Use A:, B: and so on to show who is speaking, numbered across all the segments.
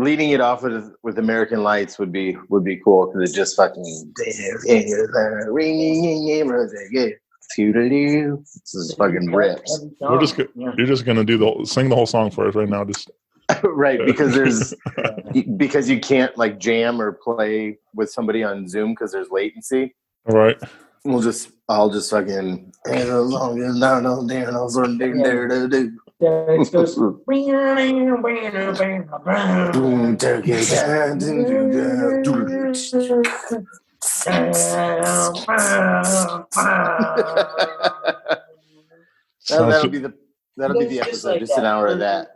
A: leading it off with American Lights would be cool because it just fucking this is fucking rips.
B: You're just gonna sing the whole song for us right now. Just
A: right, because because you can't like jam or play with somebody on Zoom because there's latency.
B: All right.
A: I'll just fucking
C: Yeah, it goes.
A: that'll be the episode. Just an hour of that.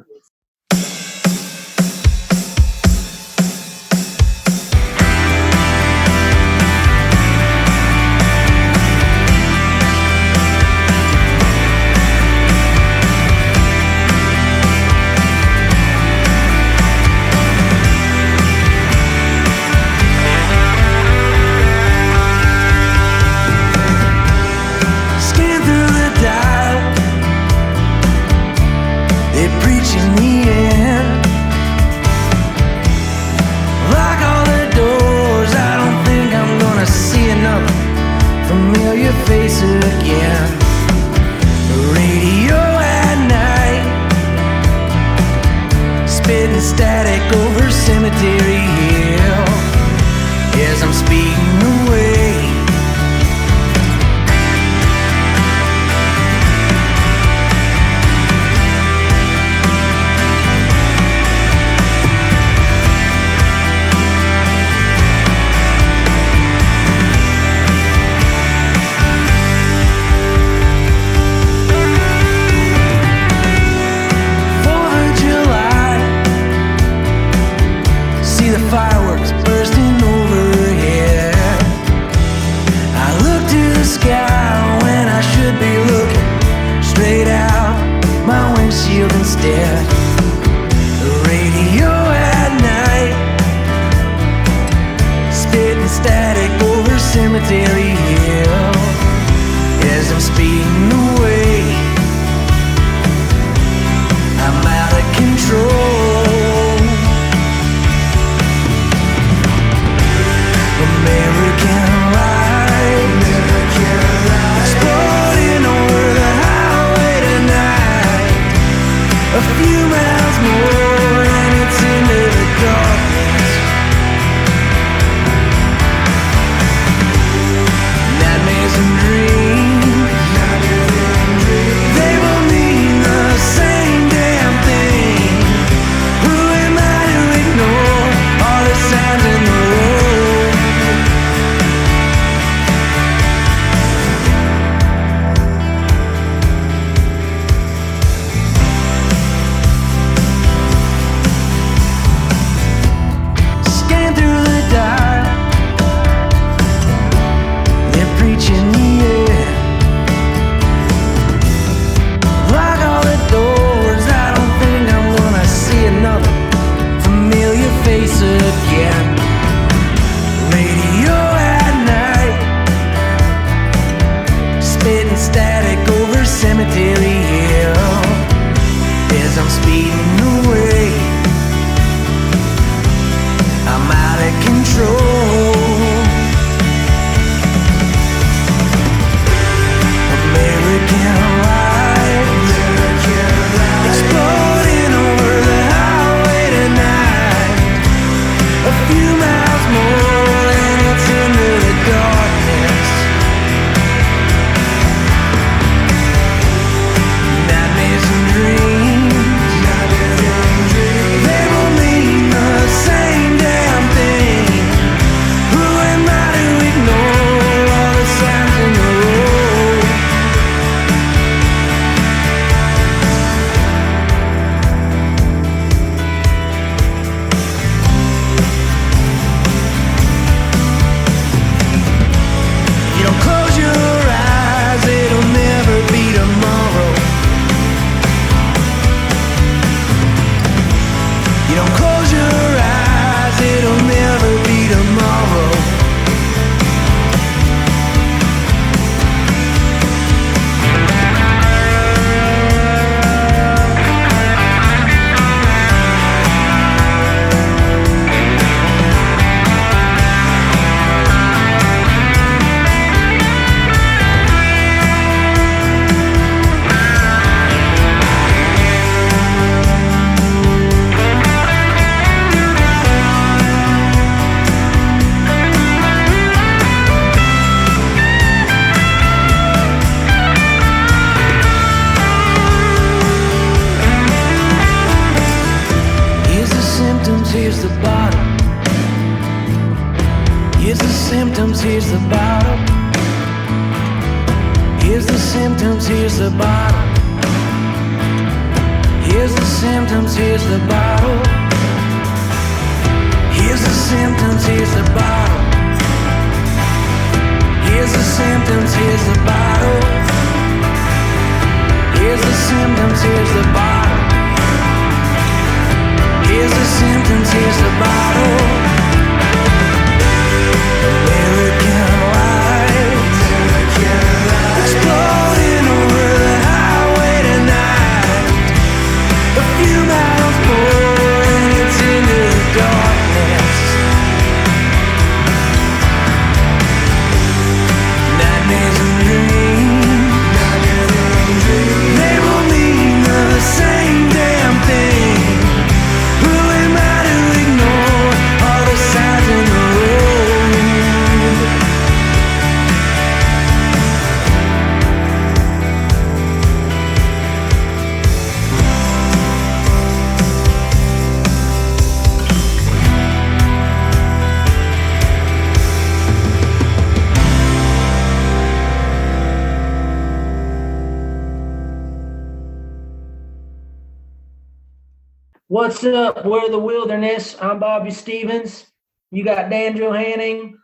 D: the bottle. Here's the symptoms, here's the bottle. Here's the symptoms, here's the bottle. Here's the symptoms, here's the bottle. Here's the symptoms, here's the bottle. Here's the symptoms, here's the bottle. Here's the symptoms, here's the bottle. Here's the symptoms, here's the bottle. American lights exploding over the highway tonight. A few miles more and it's into the darkness. Nightmares and dreams, they will mean the same damn thing. Who am I to ignore all the signs in the road?
E: What's up? We're the Wilderness. I'm Bobby Stevens. You got Dan Johanning.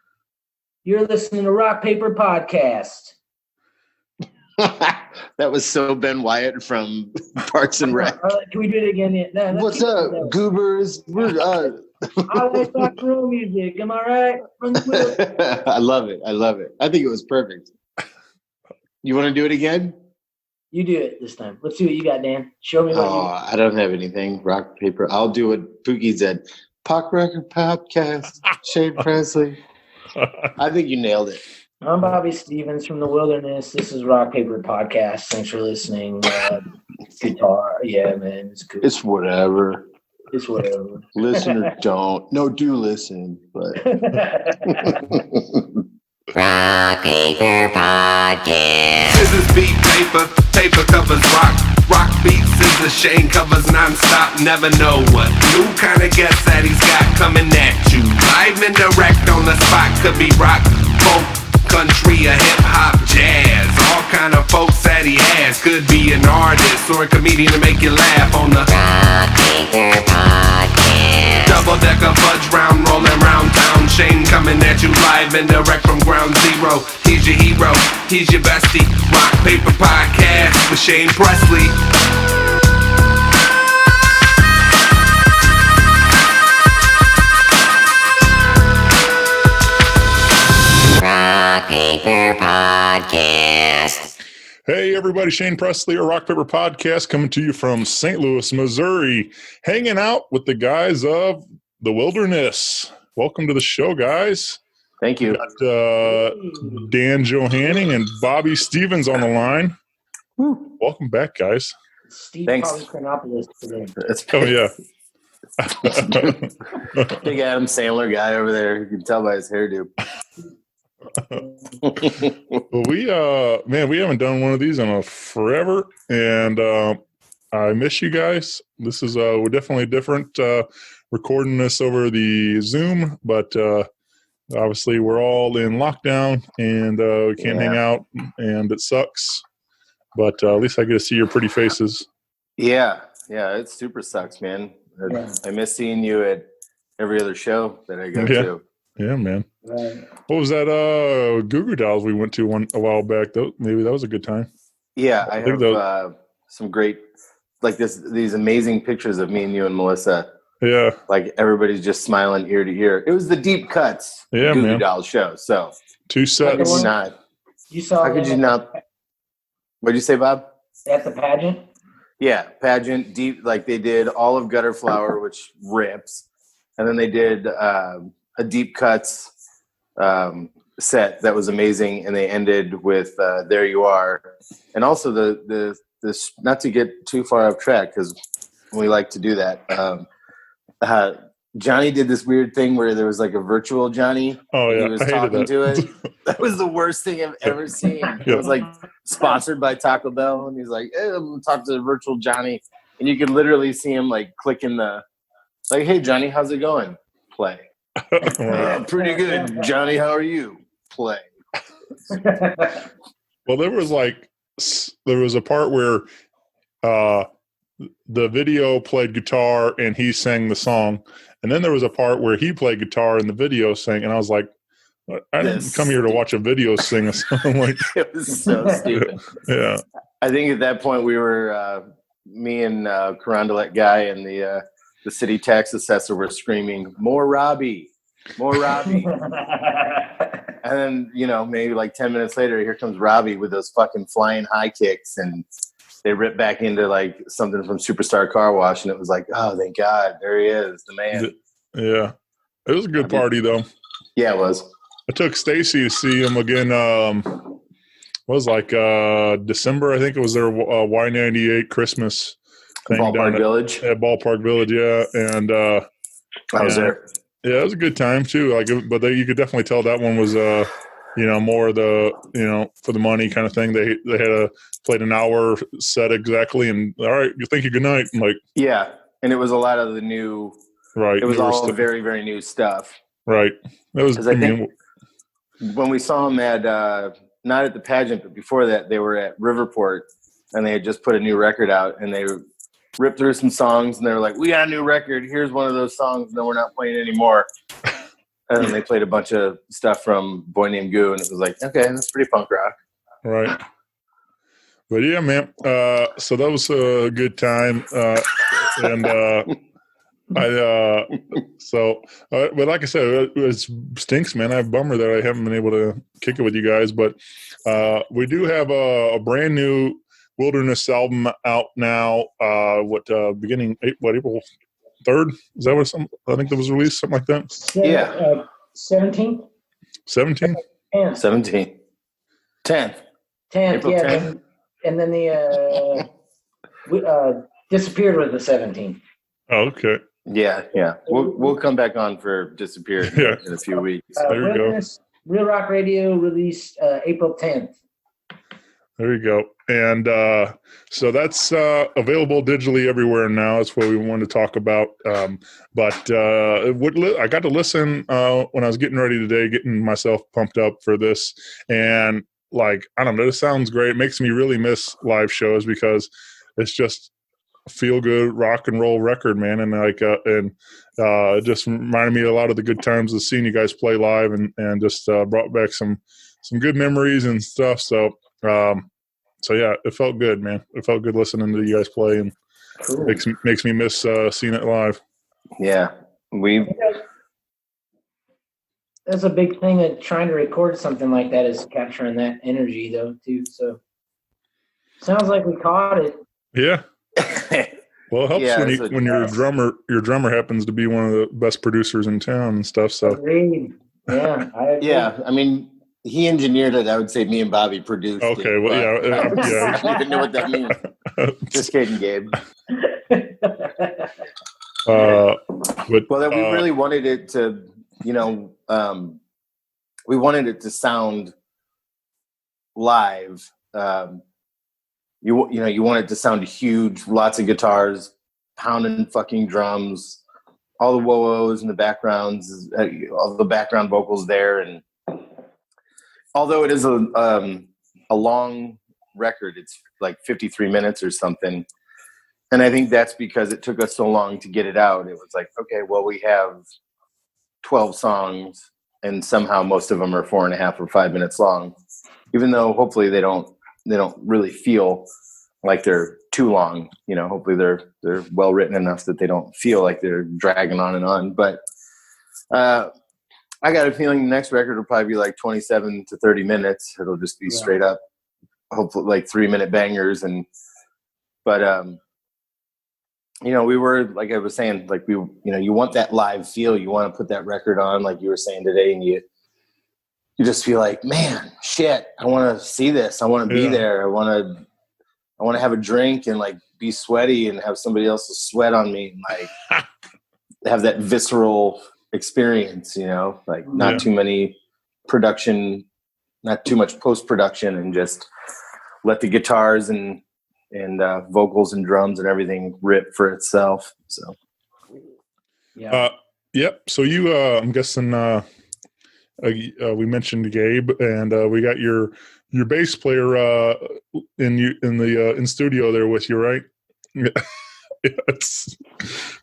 E: You're listening to Rock Paper Podcast.
A: That was so Ben Wyatt from Parks and Rec.
E: Can we do it again? No,
A: What's up, goobers?
E: I like rock and roll music. Am I right? From the Wilderness.
A: I love it. I love it. I think it was perfect. You want to do it again?
E: You do it this time. Let's see what you got, Dan. Show me what you
A: I don't have anything. Rock, paper. I'll do what Pookie said. Pop Record Podcast. Shane Presley. I think you nailed it.
E: I'm Bobby Stevens from the Wilderness. This is Rock Paper Podcast. Thanks for listening. Guitar. Yeah, man. It's cool.
A: It's whatever.
E: It's whatever.
A: Listen or don't. No, do listen. But
F: Rock Paper Podcast.
G: Scissors beat paper, paper covers rock. Rock beats scissors, Shane covers non-stop. Never know what new kind of guest that he's got coming at you. Live and direct on the spot. Could be rock, folk, country, or hip-hop, jazz. All kind of folks that he has. Could be an artist or a comedian to make you laugh on the
F: Rock Paper Podcast.
G: double-decker fudge round, rolling round town. Shane coming at you live and direct from ground zero. He's your hero, he's your bestie. Rock Paper Podcast with Shane Presley.
F: Rock Paper Podcast.
B: Hey, everybody. Shane Presley, a Rock Paper Podcast, coming to you from St. Louis, Missouri, hanging out with the guys of the Wilderness. Welcome to the show, guys.
A: thank you.
B: We got Dan Johanning and Bobby Stevens on the line. Welcome back, guys.
E: Steve
A: Thanks.
E: Polychronopoulos today.
A: That's
B: Oh, yeah.
A: big Adam Sandler guy over there. You can tell by his hairdo.
B: Well, we haven't done one of these in forever, and I miss you guys. This is we're definitely different recording this over the Zoom, but obviously we're all in lockdown and we can't hang out, and it sucks. But at least I get to see your pretty faces.
A: Yeah, it super sucks, man. I miss seeing you at every other show that I go to.
B: Yeah, man.
E: Right.
B: What was that Goo Goo Dolls we went to a while back? Maybe that was a good time.
A: Yeah, I have some great, like these amazing pictures of me and you and Melissa.
B: Yeah.
A: Like everybody's just smiling ear to ear. It was the Deep Cuts
B: Yeah,
A: Goo Goo
B: man.
A: Dolls show. So
B: 2
A: how
B: sets.
A: could you not?
E: You saw
A: How could you not? What'd you say, Bob?
E: at the pageant?
A: Yeah, pageant deep. Like they did all of Gutter Flower, which rips, and then they did a Deep Cuts set that was amazing, and they ended with "There You Are," and also the not to get too far off track because we like to do that. Johnny did this weird thing where there was like a virtual Johnny.
B: Oh, yeah.
A: He was
B: I hated
A: talking
B: that.
A: to it. That was the worst thing I've ever seen. It was like sponsored by Taco Bell, and he's like, hey, I'm gonna talk to the virtual Johnny, and you could literally see him like clicking the Like, hey, Johnny, how's it going? Play.
B: Right.
A: Pretty good, Johnny. How are you? Play.
B: Well, there was a part where the video played guitar and he sang the song, and then there was a part where he played guitar and the video sang, and I was like, I didn't come here to watch a video sing a song. Like,
A: It was so stupid.
B: yeah.
A: I think at that point we were me and Carondelet guy and the city tax assessor were screaming, "More Robbie, more Robbie!" And then maybe like 10 minutes later, here comes Robbie with those fucking flying high kicks, and they rip back into like something from Superstar Car Wash, and it was like, oh, thank God, there he is, the man.
B: Yeah, it was a good party though.
A: Yeah, it was.
B: I took Stacy to see him again. Was like December, I think it was their Y98 Christmas thing
A: Ballpark Village.
B: At Ballpark Village, yeah, and
A: I was there.
B: Yeah, it was a good time too. Like, but you could definitely tell that one was more of the for the money kind of thing. They had played an hour set exactly, and all right, thank you, good night. I'm like,
A: yeah, and it was a lot of the new.
B: Right,
A: it was all very, very new stuff.
B: Right, that was.
A: I think when we saw them at not at the pageant, but before that, they were at Riverport, and they had just put a new record out, and they ripped through some songs, and they were like, "We got a new record. Here's one of those songs. No, we're not playing anymore." And then they played a bunch of stuff from Boy Named Goo, and it was like, okay, that's pretty punk rock.
B: Right. But yeah, man. So that was a good time, and but like I said, it stinks, man. I have a bummer that I haven't been able to kick it with you guys, but we do have a brand new Wilderness album out now. Beginning April 3rd? Is that what I think that was released, something like that?
A: Yeah.
E: 17th?
B: 17th?
A: 17th. 10th.
E: 10th,
A: April
E: yeah.
A: 10th.
E: And then we disappeared with the 17th.
B: Oh, okay.
A: Yeah. We'll come back on for Disappeared in a few weeks.
B: There you go.
E: Real Rock Radio released April 10th.
B: There you go. And so that's available digitally everywhere now. That's what we wanted to talk about. But I got to listen when I was getting ready today, getting myself pumped up for this. And like, I don't know, this sounds great. It makes me really miss live shows because it's just a feel good rock and roll record, man. And like, it just reminded me a lot of the good times of seeing you guys play live and just brought back some good memories and stuff. So yeah, it felt good, man. It felt good listening to you guys play, and
E: Cool.
B: makes me miss seeing it live.
A: Yeah.
E: That's a big thing of trying to record something like that is capturing that energy, though, too. So sounds like we caught it.
B: Yeah. Well, it helps when your drummer happens to be one of the best producers in town and stuff. So
E: Agreed. Yeah. I agree.
A: Yeah. I mean, he engineered it. I would say me and Bobby produced it.
B: okay, well, yeah.
A: I don't even know what that means. Just kidding, Gabe.
B: But
A: Well, we really wanted it to, we wanted it to sound live. You want it to sound huge, lots of guitars, pounding fucking drums, all the whoa-ohs in the backgrounds, all the background vocals there. And although it is a long record, it's like 53 minutes or something. And I think that's because it took us so long to get it out. It was like, okay, well, we have 12 songs, and somehow most of them are 4.5 or 5 minutes long, even though hopefully they don't really feel like they're too long. Hopefully they're well written enough that they don't feel like they're dragging on and on. But I got a feeling the next record will probably be like 27 to 30 minutes. It'll just be straight up, hopefully like 3-minute bangers. But we were, like I was saying, like you want that live feel. You want to put that record on, like you were saying today, and you just feel like, man, shit, I want to see this. I want to be there. I want to have a drink and like be sweaty and have somebody else's sweat on me and like have that visceral experience, like not too many production, not too much post-production, and just let the guitars and vocals and drums and everything rip for itself. So
E: Yeah.
B: Yep. So you, I'm guessing, we mentioned Gabe, and we got your bass player in studio there with you, right? Yes.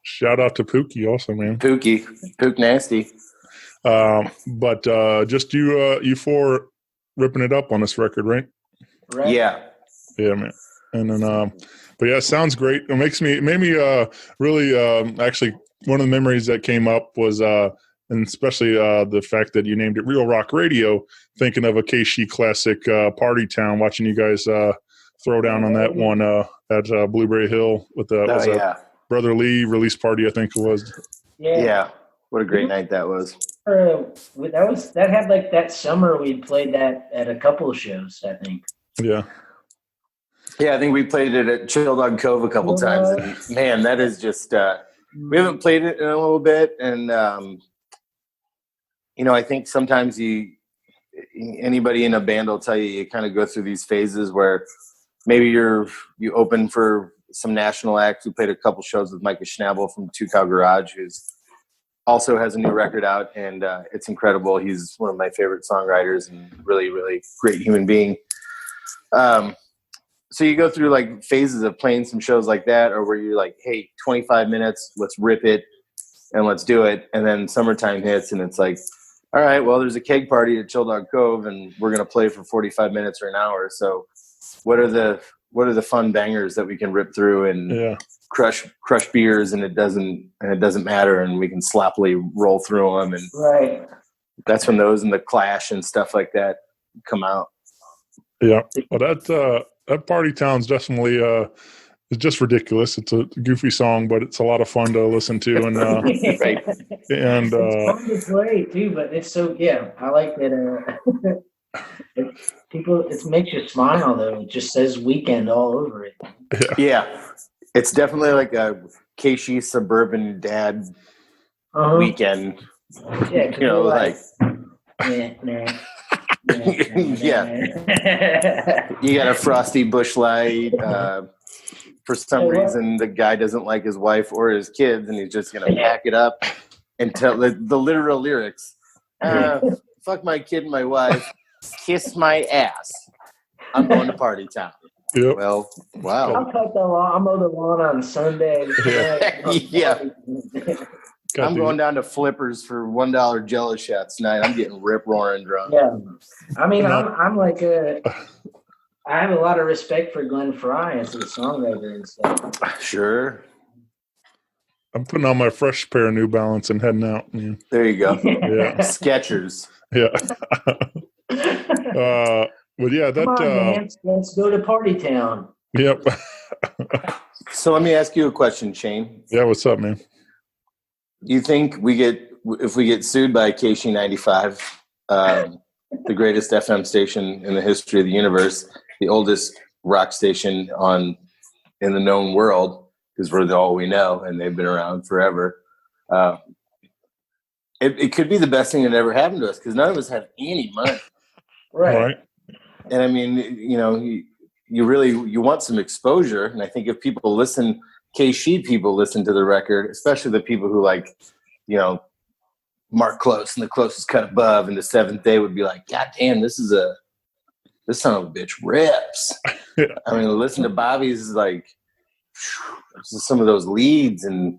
B: Shout out to Pookie also, man.
A: Pook nasty.
B: But just you four ripping it up on this record, right?
E: Right.
A: Yeah.
B: Yeah, man. And then, but yeah, it sounds great. It made me really actually one of the memories that came up was and especially the fact that you named it Real Rock Radio, thinking of a KC classic, Party Town, watching you guys throw down on that one at Blueberry Hill with Brother Lee release party, I think it was.
A: Yeah. What a great night that was.
E: That had like that summer we played that at a couple of shows, I think.
B: Yeah.
A: Yeah, I think we played it at Chill Dog Cove a couple times. And man, that is just we haven't played it in a little bit, and I think sometimes anybody in a band will tell you kind of go through these phases where maybe you open for some national acts. We played a couple shows with Micah Schnabel from Two Cow Garage, who's also has a new record out, and it's incredible. He's one of my favorite songwriters and really, really great human being. So you go through like phases of playing some shows like that, or where you're like, hey, 25 minutes, let's rip it and let's do it. And then summertime hits and it's like, all right, well, there's a keg party at Chill Dog Cove and we're going to play for 45 minutes or an hour. So what are the fun bangers that we can rip through and crush beers, and it doesn't matter, and we can sloppily roll through them. And
E: right.
A: That's when those and the Clash and stuff like that come out.
B: Yeah. Well, that Party Town's definitely it's just ridiculous. It's a goofy song, but it's a lot of fun to listen to, and
A: right.
B: And
E: it's fun to play too. But it's I like that. It makes you smile though. It just says "weekend" all over it.
A: Yeah, it's definitely like a KC suburban dad weekend.
E: Yeah,
A: like. Yeah, you got a frosty bush light. For some reason, the guy doesn't like his wife or his kids, and he's just gonna pack it up and tell the literal lyrics. Fuck my kid and my wife. Kiss my ass. I'm going to Party Town.
B: Yep.
A: Well, wow.
E: I'll cut the lawn. I'll mow the lawn on Sunday.
A: Yeah. I'm going down to Flippers for $1 Jello shots tonight. I'm getting rip roaring drunk.
E: Yeah, I mean, I'm like I have a lot of respect for Glenn Frey as a songwriter and stuff.
A: Sure.
B: I'm putting on my fresh pair of New Balance and heading out, man.
A: There you go.
B: Yeah.
A: Skechers.
B: Yeah. But yeah, that.
E: Come on, man. Let's go to Party Town.
B: Yep.
A: So let me ask you a question, Shane.
B: Yeah, what's up, man?
A: Do you think if we get sued by KC 95, the greatest FM station in the history of the universe, the oldest rock station in the known world, because we're all we know and they've been around forever, it could be the best thing that ever happened to us, because none of us have any money.
E: Right.
A: And I mean, you want some exposure, and I think if people listen. KC people listen to the record, especially the people who like, Mark Close and the Closest Cut Above and the Seventh Day would be like, God damn, this son of a bitch rips. Yeah. I mean, listen to Bobby's like some of those leads and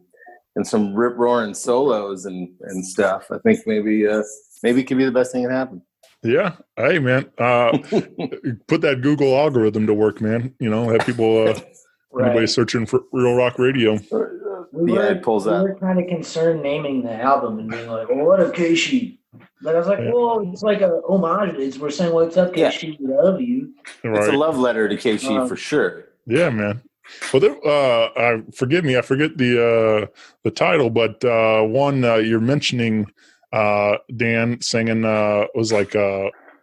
A: some rip roaring solos and stuff. I think maybe it could be the best thing that happened.
B: Yeah. Hey, man. Put that Google algorithm to work, man. Have people. Anybody searching for Real Rock Radio?
A: It pulls up.
E: We were kind of concerned naming the album and being like, well, what a KC. But I was like, well, it's like a homage. We're saying, what's up, KC? We love you.
A: Right. It's a love letter to KC for sure.
B: Yeah, man. Well, forgive me, I forget the title, but one you're mentioning, Dan, singing was like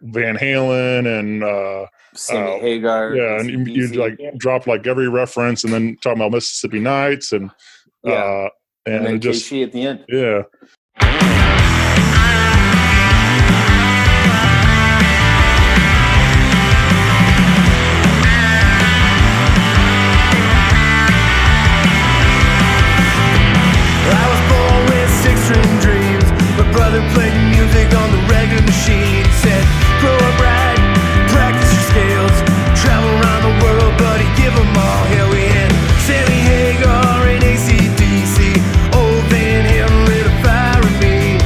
B: Van Halen and
A: Sammy Hagar.
B: Yeah, and you like drop like every reference, and then talking about Mississippi Nights and
A: then
B: just
A: KC at the end.
B: Yeah.
D: I was born with brother played music on the regular machine. He said, grow up right, practice your scales, travel around the world, buddy, give them all. Here we had Sammy Hagar and AC/DC, old Van Halen lit a fire in me.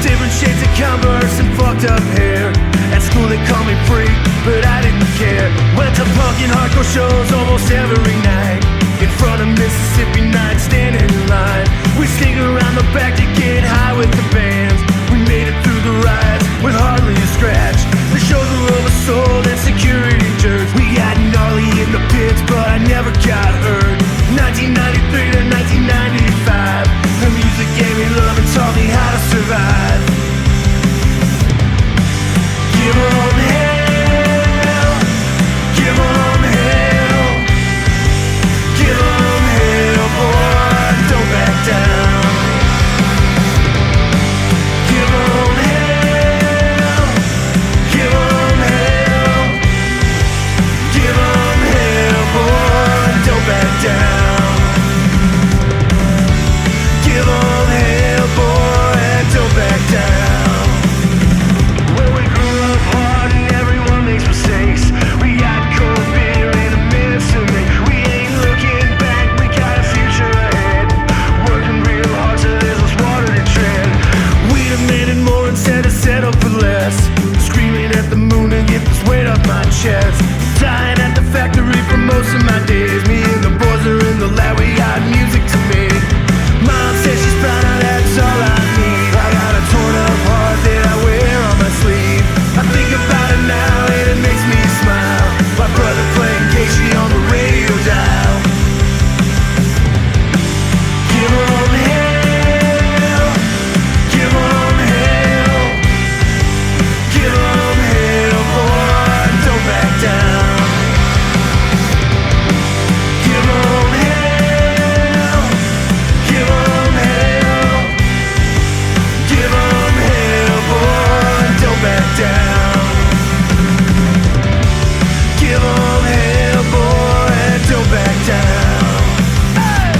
D: Different shades of Converse and fucked up hair. At school they called me freak, but I didn't care. Went to punk and hardcore shows almost every night. In front of Mississippi nights, standing in line. We sneak around the back to get high with the bands. We made it through the riots with hardly a scratch. The shows were oversold and security jerks. We got gnarly in the pits, but I never got hurt. 1993 to 1995, the music gave me love and taught me how to survive. Give 'em hell, give 'em hell, give 'em hell, boy, don't back down. Give 'em hell, give 'em hell, give 'em hell, boy, don't back down. Give 'em hell, boy, don't back down. Well, we grew up hard and everyone makes mistakes. We got cold beer and a minute to make. We ain't looking back, we got a future ahead. Working real hard so there's less water to tread. We demanded more instead of settle for less. Screaming at the moon to get this weight off my chest. Dying at the factory for most of my days. Me and the boys are in the lab, we got music to make. Mom says she's proud of that's all I need. I got a torn up heart that I wear on my sleeve. I think about it now and it makes me smile. My brother playing Casey on the radio dial. Give 'em hell, give 'em hell, give 'em hell, boy, don't back down. Give 'em hell, give 'em hell, give 'em hell, boy, don't back down. Give 'em hell, boy, don't back down. Hey!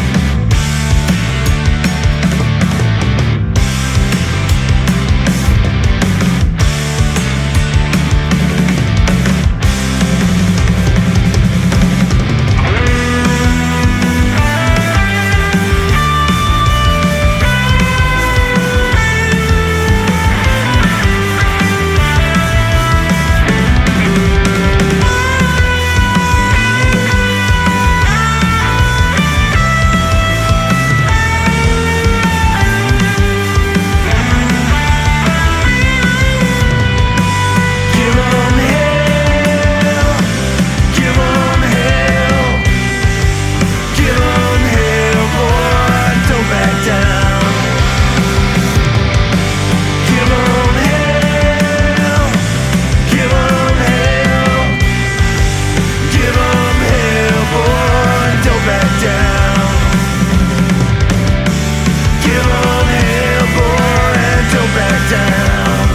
D: Give 'em hell, give 'em hell, give 'em hell, boy, don't back down. Give 'em hell, give 'em hell, give 'em hell, boy, don't back down. Give 'em hell, boy, don't back down.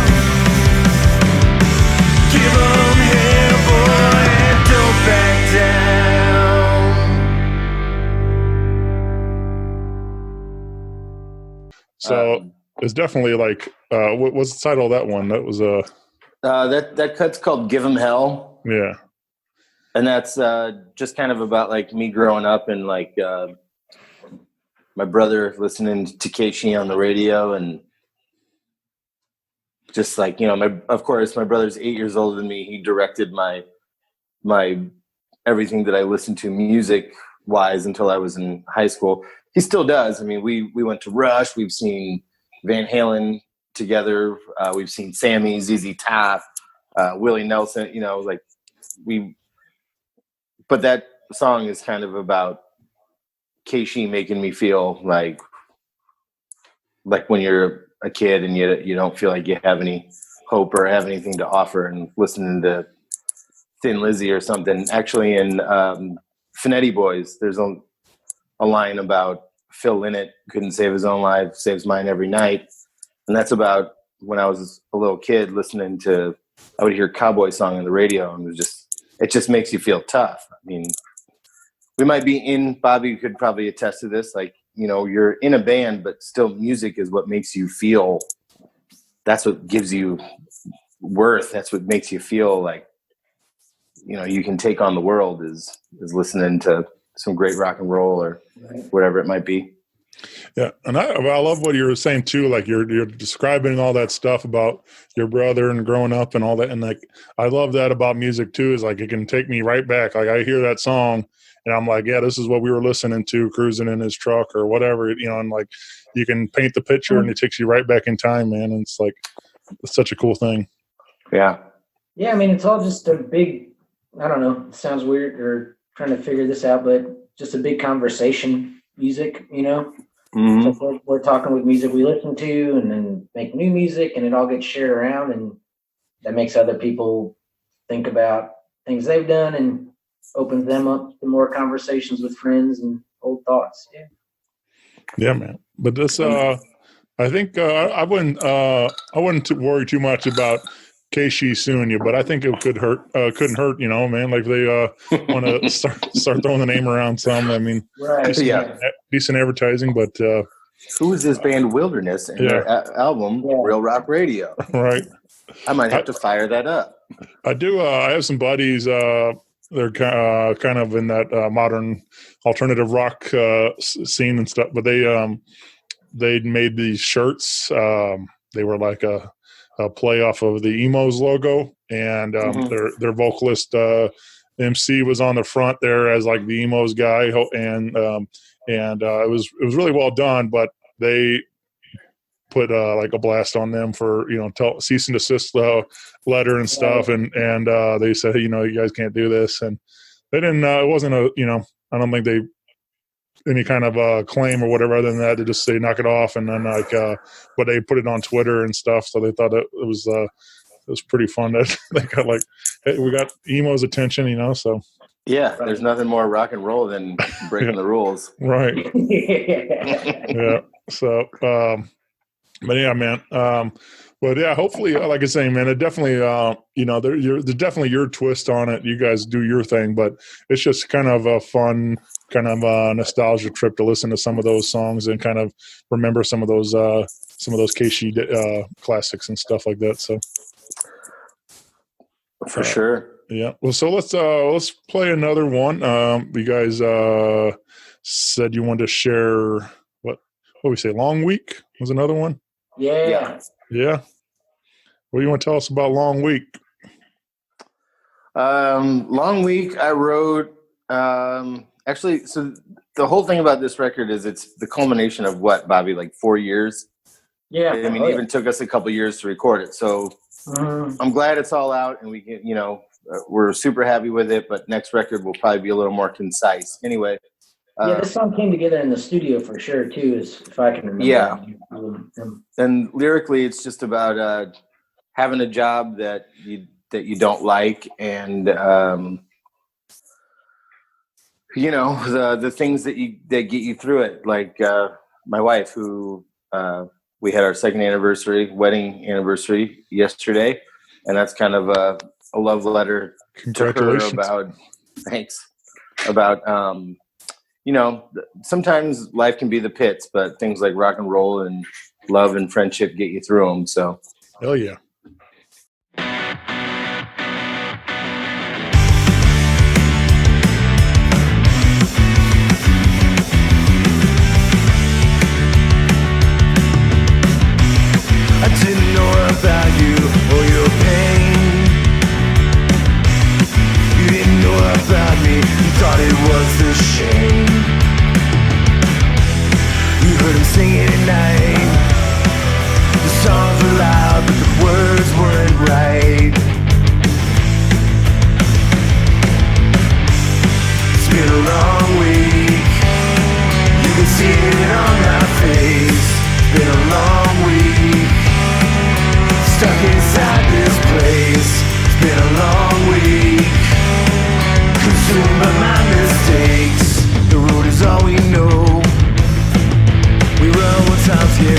D: Give 'em hell, boy, don't back down.
B: So it's definitely like, what was the title of that one? That was
A: That cut's called "Give 'Em Hell,"
B: yeah.
A: and that's just kind of about like me growing up and like my brother listening to Casey on the radio, and just like, you know, of course my brother's 8 years older than me. He directed my everything that I listened to music wise until I was in high school. He still does. I mean, we went to Rush. We've seen Van Halen together. We've seen Sammy, ZZ Top, Willie Nelson. You know, like but that song is kind of about Casey making me feel like when you're a kid and you don't feel like you have any hope or have anything to offer, and listening to Thin Lizzy or something. Actually, in Finetti Boys, there's a line about Phil Lynott couldn't save his own life, saves mine every night. And that's about when I was a little kid listening to, I would hear Cowboy Song on the radio, and it just makes you feel tough. I mean, we might be Bobby could probably attest to this, like, you know, you're in a band, but still music is what makes you feel that's what gives you worth. That's what makes you feel like, you know, you can take on the world is listening to some great rock and roll or whatever it might be.
B: Yeah, and I love what you were saying too. Like you're describing all that stuff about your brother and growing up and all that, and like I love that about music too. Is like it can take me right back. Like I hear that song, and I'm like, yeah, this is what we were listening to, cruising in his truck or whatever, you know. And like you can paint the picture, and it takes you right back in time, man. And it's like it's such a cool thing.
A: Yeah.
E: Yeah, I mean, it's all just a big. I don't know. It sounds weird or trying to figure this out, but just a big conversation. Music, you know.
A: Mm-hmm.
E: So we're talking with music we listen to and then make new music, and it all gets shared around, and that makes other people think about things they've done and opens them up to more conversations with friends and old thoughts.
B: Yeah, man. But this, I think I wouldn't worry too much about Keishi suing you, but I think it couldn't hurt, you know, man. Like they want to start throwing the name around some. I mean,
E: Right.
B: decent advertising, but
A: who is this band Wilderness and their album Real Rock Radio?
B: Right.
A: I might have to fire that up.
B: I do. I have some buddies. They're kind of in that modern alternative rock scene and stuff, but they made these shirts. They were like a play off of the Emos logo, and their vocalist MC was on the front there as like the Emos guy, and it was really well done. But they put like a blast on them for, you know, cease and desist letter and stuff, and they said, hey, you know, you guys can't do this, and they didn't. It wasn't a, you know, I don't think they any kind of claim or whatever other than that. They just say knock it off, and then like but they put it on Twitter and stuff, so they thought it was pretty fun that they got like, hey, we got Emo's attention, you know. So
A: yeah, there's nothing more rock and roll than breaking the rules,
B: right? Yeah. So but yeah, man. But yeah, hopefully, like I say, man, it definitely, you know, there's definitely your twist on it. You guys do your thing, but it's just kind of a fun, kind of nostalgia trip to listen to some of those songs and kind of remember some of those Keishi classics and stuff like that. So
A: for sure.
B: Yeah. Well, so let's play another one. You guys said you wanted to share what we say. Long Week was another one.
E: Yeah.
B: What do you want to tell us about Long Week?
A: Long Week, I wrote, actually, so the whole thing about this record is it's the culmination of what, Bobby, like 4 years?
E: Yeah.
A: I mean, it even took us a couple years to record it. So I'm glad it's all out and we can, you know, we're super happy with it, but next record will probably be a little more concise. Anyway.
E: Yeah, this song came together in the studio for sure too, if I can remember.
A: Yeah. And lyrically, it's just about having a job that you don't like, and you know, the things that get you through it. Like my wife, who we had our wedding anniversary yesterday, and that's kind of a love letter to her about. Thanks. About you know, sometimes life can be the pits, but things like rock and roll and love and friendship get you through them. So,
B: hell yeah.
D: I didn't know about you or your pain. You didn't know about me, you thought it was a shame. You heard him singing at night. The songs were loud, but the words weren't right. It's been a long week. You can see it on my face. It's been a long week. Stuck inside this place. It's been a long week. Consumed by my mistakes. The road is all we know. We run with times, yeah.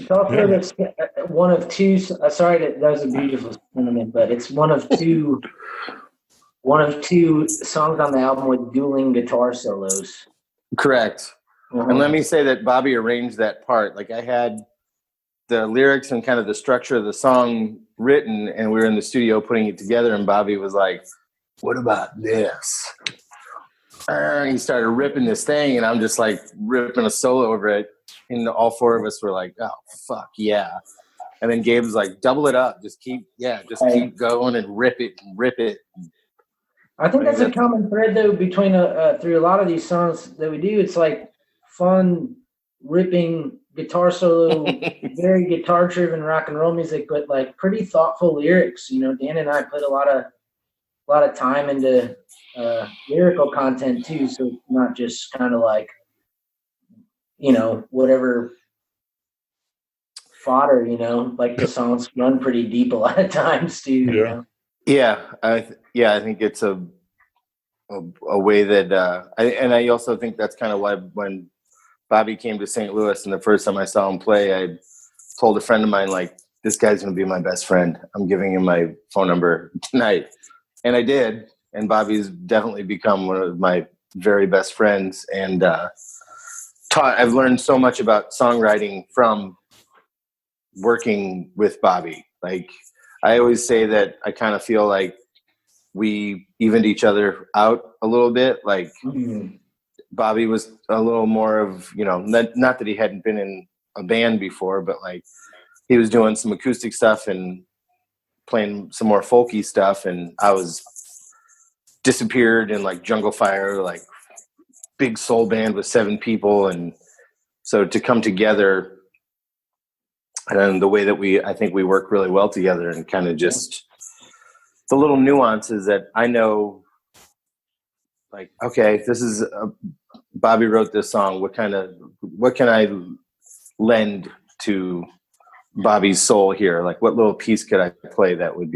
E: It's also
B: Yeah.
E: this, one of two. Sorry, that was a beautiful sentiment, but it's one of two songs on the album with dueling guitar solos.
A: Correct. And let me say that Bobby arranged that part. Like I had the lyrics and kind of the structure of the song written, and we were in the studio putting it together, and Bobby was like, what about this? And he started ripping this thing, and I'm just like ripping a solo over it. And all four of us were like, oh, fuck, yeah. And then Gabe was like, double it up. Just keep going and rip it.
E: I think that's a common thread, though, between through a lot of these songs that we do. It's like fun, ripping guitar solo, very guitar-driven rock and roll music, but like pretty thoughtful lyrics. You know, Dan and I put a lot of time into lyrical content too, so it's not just kind of like, you know, whatever fodder. You know, like the songs run pretty deep a lot of times too.
B: Yeah.
E: You know?
A: I think it's a way that I also think that's kind of why when Bobby came to St. Louis and the first time I saw him play, I told a friend of mine, like, this guy's going to be my best friend. I'm giving him my phone number tonight. And I did. And Bobby's definitely become one of my very best friends. And I've learned so much about songwriting from working with Bobby. Like, I always say that I kind of feel like we evened each other out a little bit. Like, Bobby was a little more of, you know, not that he hadn't been in a band before, but like he was doing some acoustic stuff and playing some more folky stuff. And I was disappeared in like Jungle Fire, like big soul band with 7 people. And so to come together, and the way that I think we work really well together, and kind of just the little nuances that I know, like, okay, this is Bobby wrote this song. What can I lend to Bobby's soul here? Like, what little piece could I play that would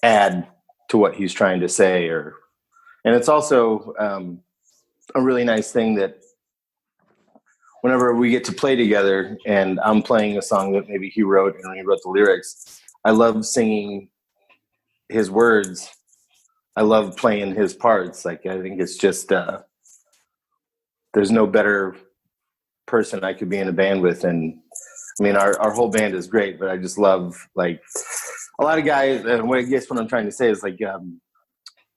A: add to what he's trying to say? And it's also a really nice thing that whenever we get to play together and I'm playing a song that maybe he wrote and he wrote the lyrics, I love singing his words. I love playing his parts. Like, I think it's just, there's no better person I could be in a band with. And I mean, our whole band is great, but I just love, like, a lot of guys, and I guess what I'm trying to say is, like,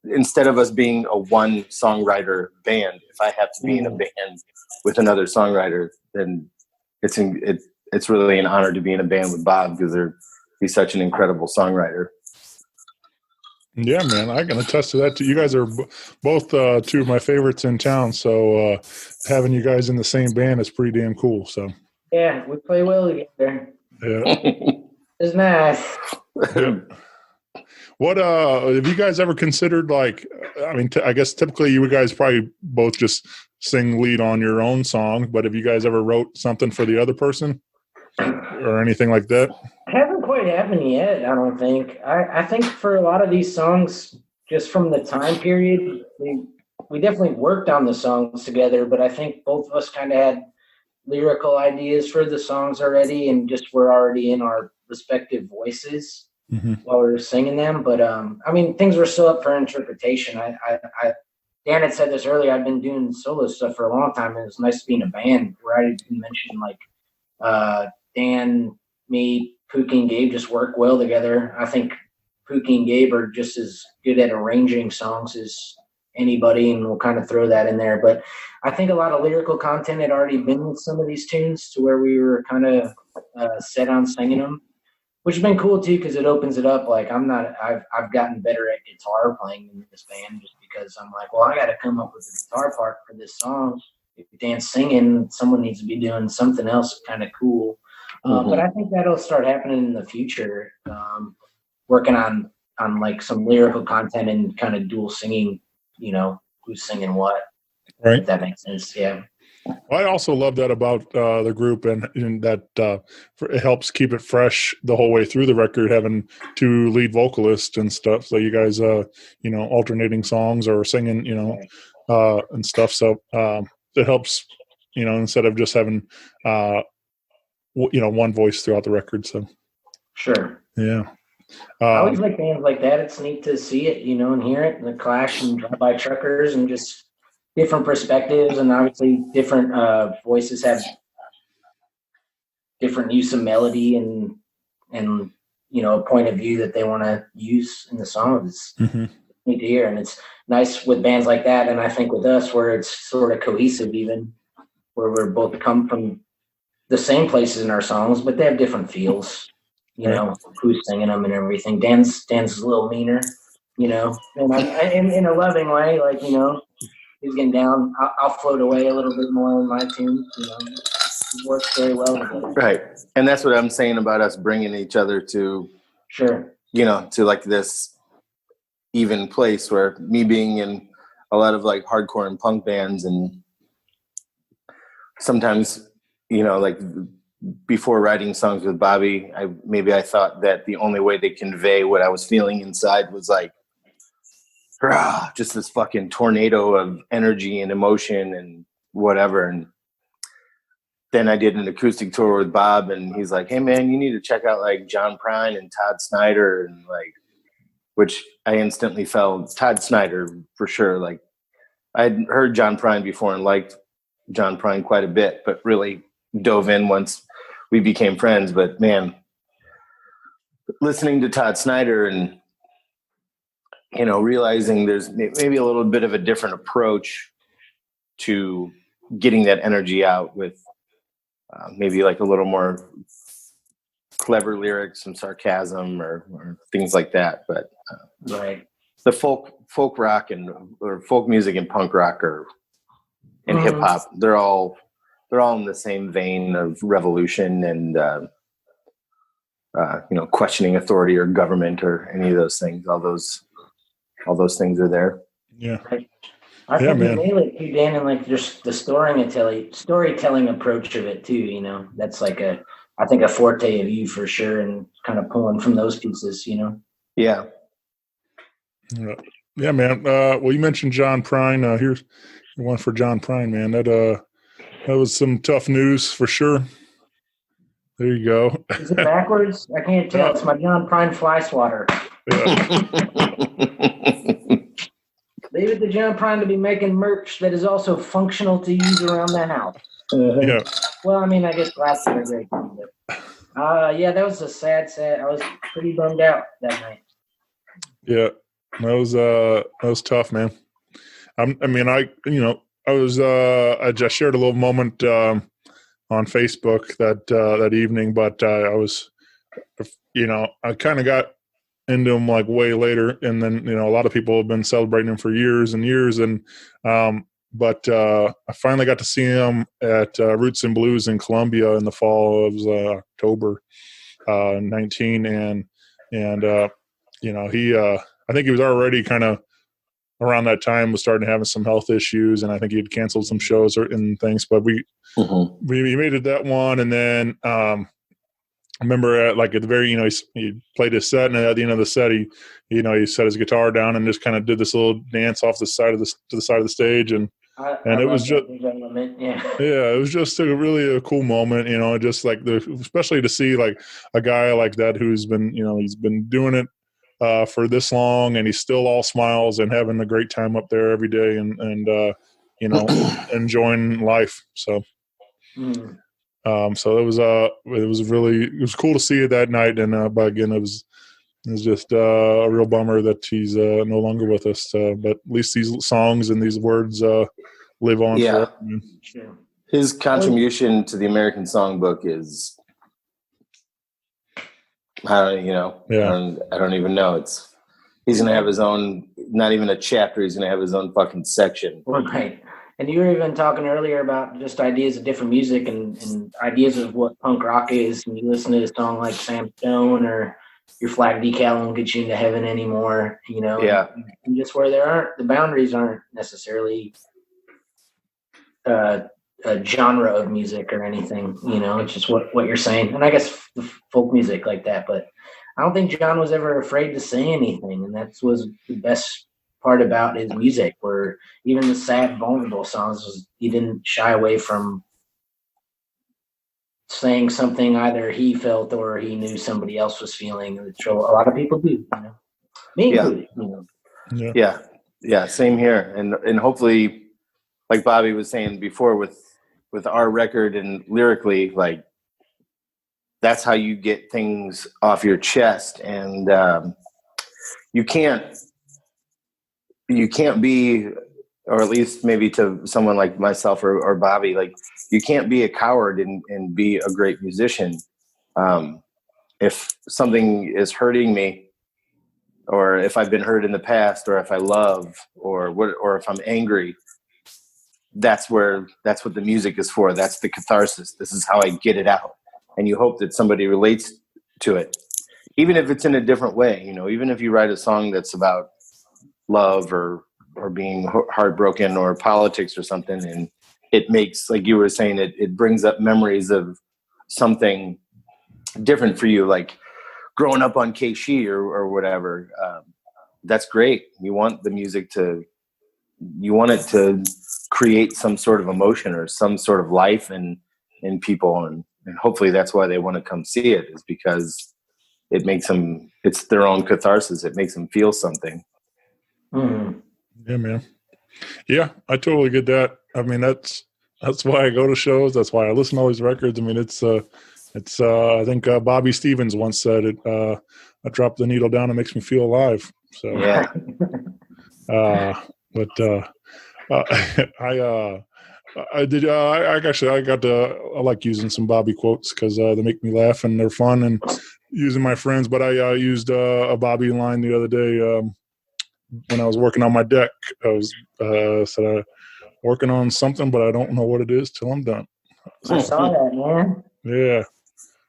A: instead of us being a one songwriter band, if I have to be in a band with another songwriter, then it's really an honor to be in a band with Bob, because he's such an incredible songwriter.
B: Yeah, man, I can attest to that too. You guys are both 2 of my favorites in town, so having you guys in the same band is pretty damn cool. So
E: yeah, we play well together.
B: Yeah,
E: It's nice.
B: Yeah. What have you guys ever considered? Like, I mean, I guess typically you guys probably both just sing lead on your own song, but have you guys ever wrote something for the other person or anything like that?
E: Haven't quite happened yet, I don't think. I think for a lot of these songs, just from the time period, we definitely worked on the songs together, but I think both of us kind of had lyrical ideas for the songs already, and just were already in our respective voices while we were singing them. But I mean, things were still up for interpretation. Dan had said this earlier. I've been doing solo stuff for a long time, and it's nice to be in a band where I didn't mention, like, Dan, me, Pookie, and Gabe just work well together. I think Pookie and Gabe are just as good at arranging songs as anybody, and we'll kind of throw that in there. But I think a lot of lyrical content had already been with some of these tunes to where we were kind of set on singing them, which has been cool too, because it opens it up. Like, I've gotten better at guitar playing in this band, just because I'm like, well, I got to come up with a guitar part for this song. If Dan's singing, someone needs to be doing something else kind of cool. But I think that'll start happening in the future. Working on like some lyrical content and kind of dual singing, you know, who's singing what.
B: Right.
E: If that makes sense. Yeah.
B: I also love that about the group, and that it helps keep it fresh the whole way through the record, having 2 lead vocalists and stuff. So you guys, you know, alternating songs or singing, you know, and stuff. So it helps instead of just having, one voice throughout the record. So,
E: Sure.
B: yeah.
E: I always like bands like that. It's neat to see it, and hear it, and the Clash and Drive By Truckers, and just different perspectives, and obviously different voices have different use of melody and a point of view that they want to use in the song. It's neat to hear, and it's nice with bands like that. And I think with us, where it's sort of cohesive, even where we're both come from the same places in our songs, but they have different feels. Who's singing them and everything. Dan's a little meaner, and in a loving way, like, he's getting down. I'll float away a little bit more in my tune. It works very well together.
A: Right. And that's what I'm saying about us bringing each other to,
E: Sure.
A: To like this even place, where me being in a lot of like hardcore and punk bands, and sometimes, like before writing songs with Bobby, I thought that the only way to convey what I was feeling inside was like, just this fucking tornado of energy and emotion and whatever. And then I did an acoustic tour with Bob, and he's like, "Hey man, you need to check out like John Prine and Todd Snyder," and like, which I instantly felt Todd Snyder for sure. Like, I'd heard John Prine before and liked John Prine quite a bit, but really dove in once we became friends. But man, listening to Todd Snyder and realizing there's maybe a little bit of a different approach to getting that energy out, with maybe like a little more clever lyrics, some sarcasm or things like that. But
E: Right.
A: the folk rock or folk music and punk rock and hip hop, they're all in the same vein of revolution and questioning authority or government or any of those things. All those things are there.
B: Yeah.
E: Right. I think you nail it too, Dan, and like just the storytelling approach of it too. That's like I think a forte of you for sure, and kind of pulling from those pieces.
A: Yeah.
B: Yeah, man. Well, you mentioned John Prine. Here's one for John Prine, man. That was some tough news for sure. There you go.
E: Is it backwards? I can't tell. It's my John Prine fly swatter. Leave it to John Prine to be making merch that is also functional to use around the house.
B: Yeah.
E: Well, I mean, I guess glasses are great. Yeah, that was a sad. I was pretty bummed out that night.
B: Yeah, that was tough, man. I just shared a little moment on Facebook that evening, but I was, I kind of got into him like way later, and then a lot of people have been celebrating him for years and years, and but I finally got to see him at Roots and Blues in Columbia in the fall of October 19, and he I think he was already kind of around that time was starting to have some health issues, and I think he had canceled some shows and things, but we made it that one, and then I remember at the very, he played his set, and at the end of the set, he set his guitar down and just kind of did this little dance off to the side of the stage, and it was just, it was just really a cool moment, just like especially to see like a guy like that who's been, he's been doing it for this long, and he's still all smiles and having a great time up there every day, and enjoying life. So. So it was cool to see it that night, and but again, it was just a real bummer that he's no longer with us. But at least these songs and these words live on.
A: Yeah,
E: forever.
A: His contribution to the American Songbook is, I don't even know. He's gonna have his own, not even a chapter. He's gonna have his own fucking section.
E: Right. And you were even talking earlier about just ideas of different music and ideas of what punk rock is. And you listen to a song like Sam Stone or Your Flag Decal Won't Get You Into Heaven Anymore,
A: Yeah.
E: And just where the boundaries aren't necessarily a genre of music or anything, it's just what you're saying. And I guess folk music like that, but I don't think John was ever afraid to say anything. And that was the best part about his music, where even the sad, vulnerable songs, he didn't shy away from saying something either he felt or he knew somebody else was feeling, which a lot of people do, me included.
B: Yeah.
A: Same here. And hopefully, like Bobby was saying before, with our record and lyrically, like, that's how you get things off your chest. And you can't be, or at least maybe to someone like myself or Bobby, like, you can't be a coward and be a great musician. If something is hurting me, or if I've been hurt in the past, or if I love, or if I'm angry, that's what the music is for. That's the catharsis. This is how I get it out. And you hope that somebody relates to it, even if it's in a different way. Even if you write a song that's about love or being heartbroken or politics or something, and it makes, like you were saying, it brings up memories of something different for you, like growing up on KC or whatever. That's great. You want the music you want it to create some sort of emotion or some sort of life in people, and hopefully that's why they want to come see it, is because it makes them, it's their own catharsis. It makes them feel something.
E: Mm-hmm.
B: Yeah, man. Yeah, I totally get that. I mean, that's why I go to shows. That's why I listen to all these records. I mean, it's I think Bobby Stevens once said it, I drop the needle down, it makes me feel alive. So,
A: Yeah.
B: I like using some Bobby quotes because they make me laugh and they're fun, and using my friends. But I used a Bobby line the other day when I was working on my deck. I was said working on something, but I don't know what it is till I'm done.
E: I saw that, man.
B: Yeah.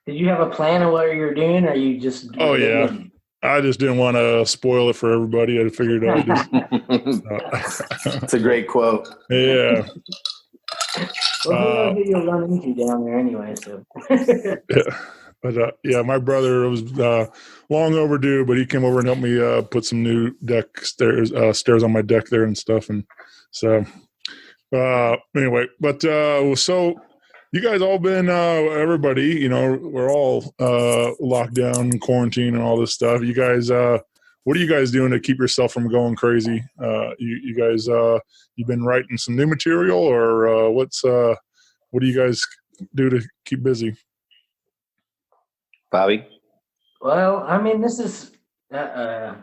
E: Did you have a plan of what you were doing, or you just?
B: Oh yeah. I just didn't want to spoil it for everybody. I figured I just.
A: It's a great quote.
B: Yeah.
E: Well, who knows who you'll run into down there anyway? So.
B: Yeah. But yeah, my brother was long overdue, but he came over and helped me put some new stairs on my deck there and stuff. And so anyway, but so you guys all been everybody, we're all locked down, quarantine, and all this stuff. You guys, what are you guys doing to keep yourself from going crazy? You guys, you've been writing some new material, or what do you guys do to keep busy?
A: Bobby?
E: Well, I mean, this is I've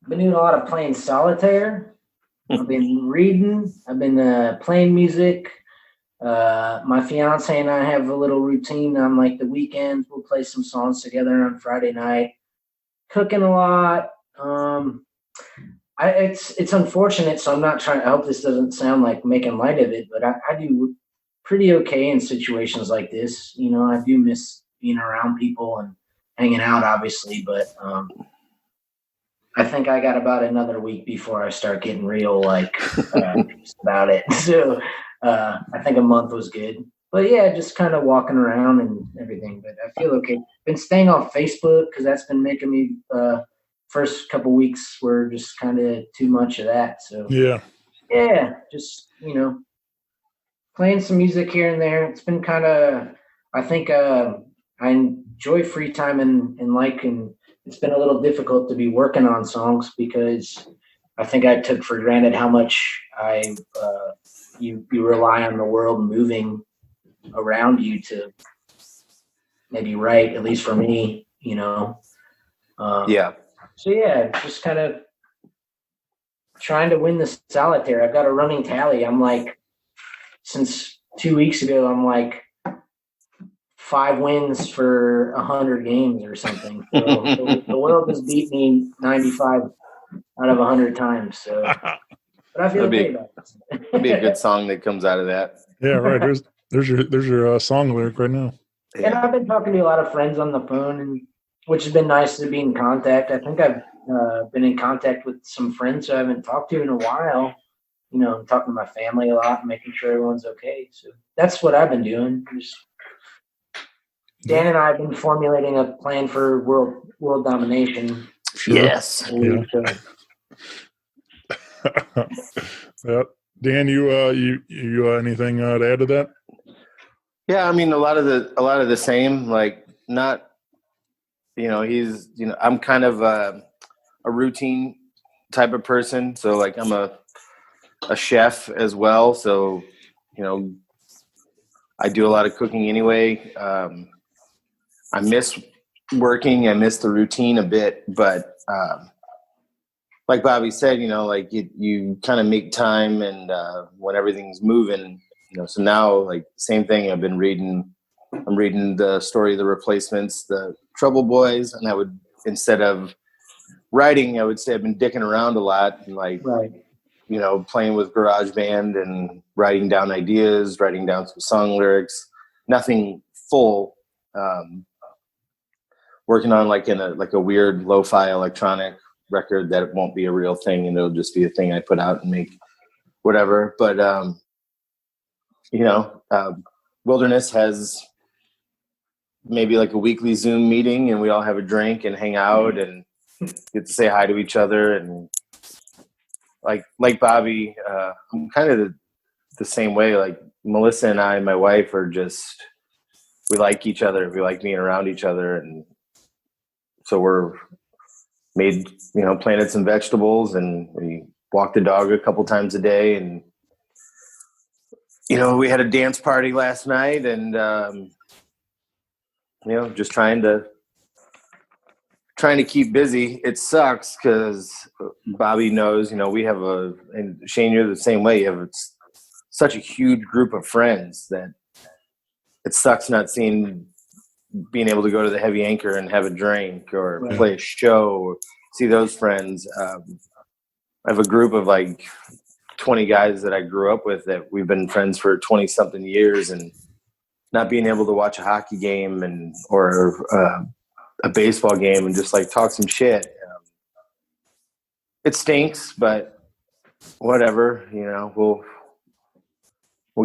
E: been doing a lot of playing solitaire. I've been reading. I've been playing music. My fiance and I have a little routine on like the weekends. We'll play some songs together on Friday night. Cooking a lot. It's unfortunate, so I'm not trying. I hope this doesn't sound like making light of it, but I do pretty okay in situations like this. I do miss being around people and hanging out, obviously, but I think I got about another week before I start getting real about it. So I think a month was good. But yeah, just kind of walking around and everything. But I feel okay. Been staying off Facebook because that's been making me first couple weeks were just kind of too much of that. So yeah, just playing some music here and there. It's been kind of, I think I enjoy free time and it's been a little difficult to be working on songs because I think I took for granted how much you rely on the world moving around you to maybe write, at least for me,
A: Yeah.
E: So yeah, just kind of trying to win the solitaire. I've got a running tally. I'm like, since 2 weeks ago, I'm like 5 wins for 100 games or something. So the world has beat me 95 out of 100 times. So, but I feel okay about it.
A: That'd be a good song that comes out of that.
B: Yeah, right. There's your song lyric right now.
E: And I've been talking to a lot of friends on the phone, and which has been nice to be in contact. I think I've been in contact with some friends who I haven't talked to in a while. Talking to my family a lot, and making sure everyone's okay. So that's what I've been doing. Dan and I have been formulating a plan for world domination.
A: Yes.
B: Yeah. Yeah. Dan, you anything to add to that?
A: Yeah, I mean a lot of the same. Like not, he's I'm kind of a routine type of person. So like I'm a chef as well. So I do a lot of cooking anyway. I miss working. I miss the routine a bit, but like Bobby said, like you kind of make time, and when everything's moving, so now like same thing. I'm reading the story of the Replacements, the Trouble Boys, and I would, instead of writing, I would say I've been dicking around a lot and like,
E: Right.
A: playing with GarageBand and writing down ideas, writing down some song lyrics, nothing full. Working on like a weird lo-fi electronic record that it won't be a real thing, and it'll just be a thing I put out and make whatever. But Wilderness has maybe like a weekly Zoom meeting, and we all have a drink and hang out and get to say hi to each other. And like Bobby, I'm kind of the same way. Like Melissa and I, my wife, are just, we like each other. We like being around each other, and so we're made, planted some vegetables, and we walk the dog a couple times a day. And, we had a dance party last night, and, just trying to keep busy. It sucks because Bobby knows, we have and Shane, you're the same way. You have such a huge group of friends that it sucks not being able to go to the Heavy Anchor and have a drink or play a show, or see those friends. I have a group of like 20 guys that I grew up with that we've been friends for 20 something years, and not being able to watch a hockey game or a baseball game and just like talk some shit. It stinks, but whatever, we'll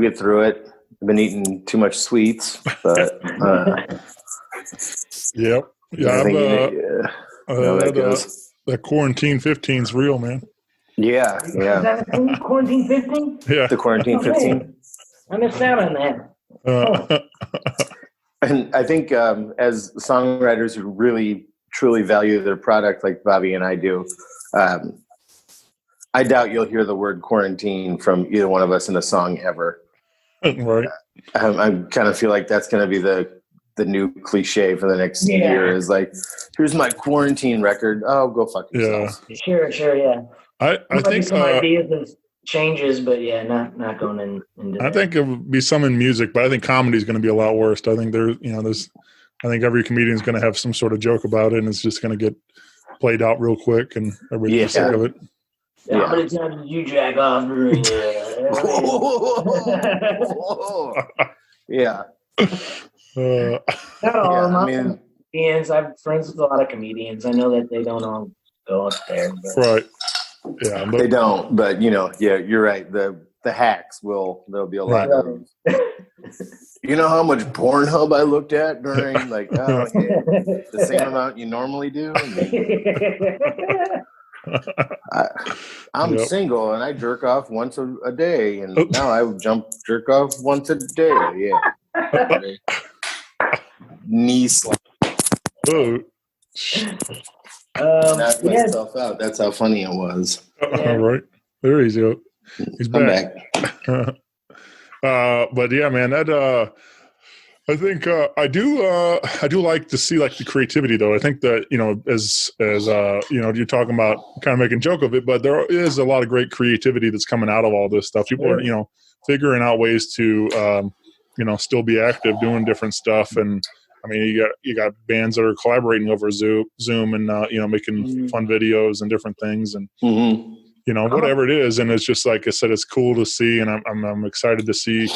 A: get through it. I've been eating too much sweets, but
B: yep. Yeah,
A: that goes.
B: That quarantine 15 is real, man.
A: Yeah.
E: Is that a thing? Quarantine 15?
B: Yeah.
A: The quarantine 15.
E: I missed out on that.
A: And I think as songwriters who really, truly value their product like Bobby and I do, I doubt you'll hear the word quarantine from either one of us in a song ever.
B: Right.
A: I kind of feel like that's going to be the new cliche for the next year, is like, here's my quarantine record. Oh, go fuck yourself.
E: Yeah. Sure, yeah.
B: I think
E: some ideas and changes, but yeah, not going into
B: I think it would be some in music, but I think comedy is going to be a lot worse. I think I think every comedian is going to have some sort of joke about it, and it's just going to get played out real quick, and everybody's sick of it.
E: Yeah. How many times did you jack off during
A: Yeah.
E: Not all of my comedians. I have friends with a lot of comedians. I know that they don't all go up there. But.
B: Right. Yeah.
A: They don't, but you're right. The hacks there'll be a lot of. You know how much Pornhub I looked at during the same amount you normally do? I'm single and I jerk off once a day, and now I jerk off once a day. Yeah. Knee slap.
B: Oh.
A: Knocked myself out. That's how funny it was.
B: All right. There you go. He's back. But yeah, man, that I think I do like to see like the creativity though. I think that as you're talking about kind of making a joke of it, but there is a lot of great creativity that's coming out of all this stuff. People are figuring out ways to still be active, doing different stuff. And I mean, you got bands that are collaborating over Zoom and making fun videos and different things, and whatever it is. And it's just like I said, it's cool to see, and I'm excited to see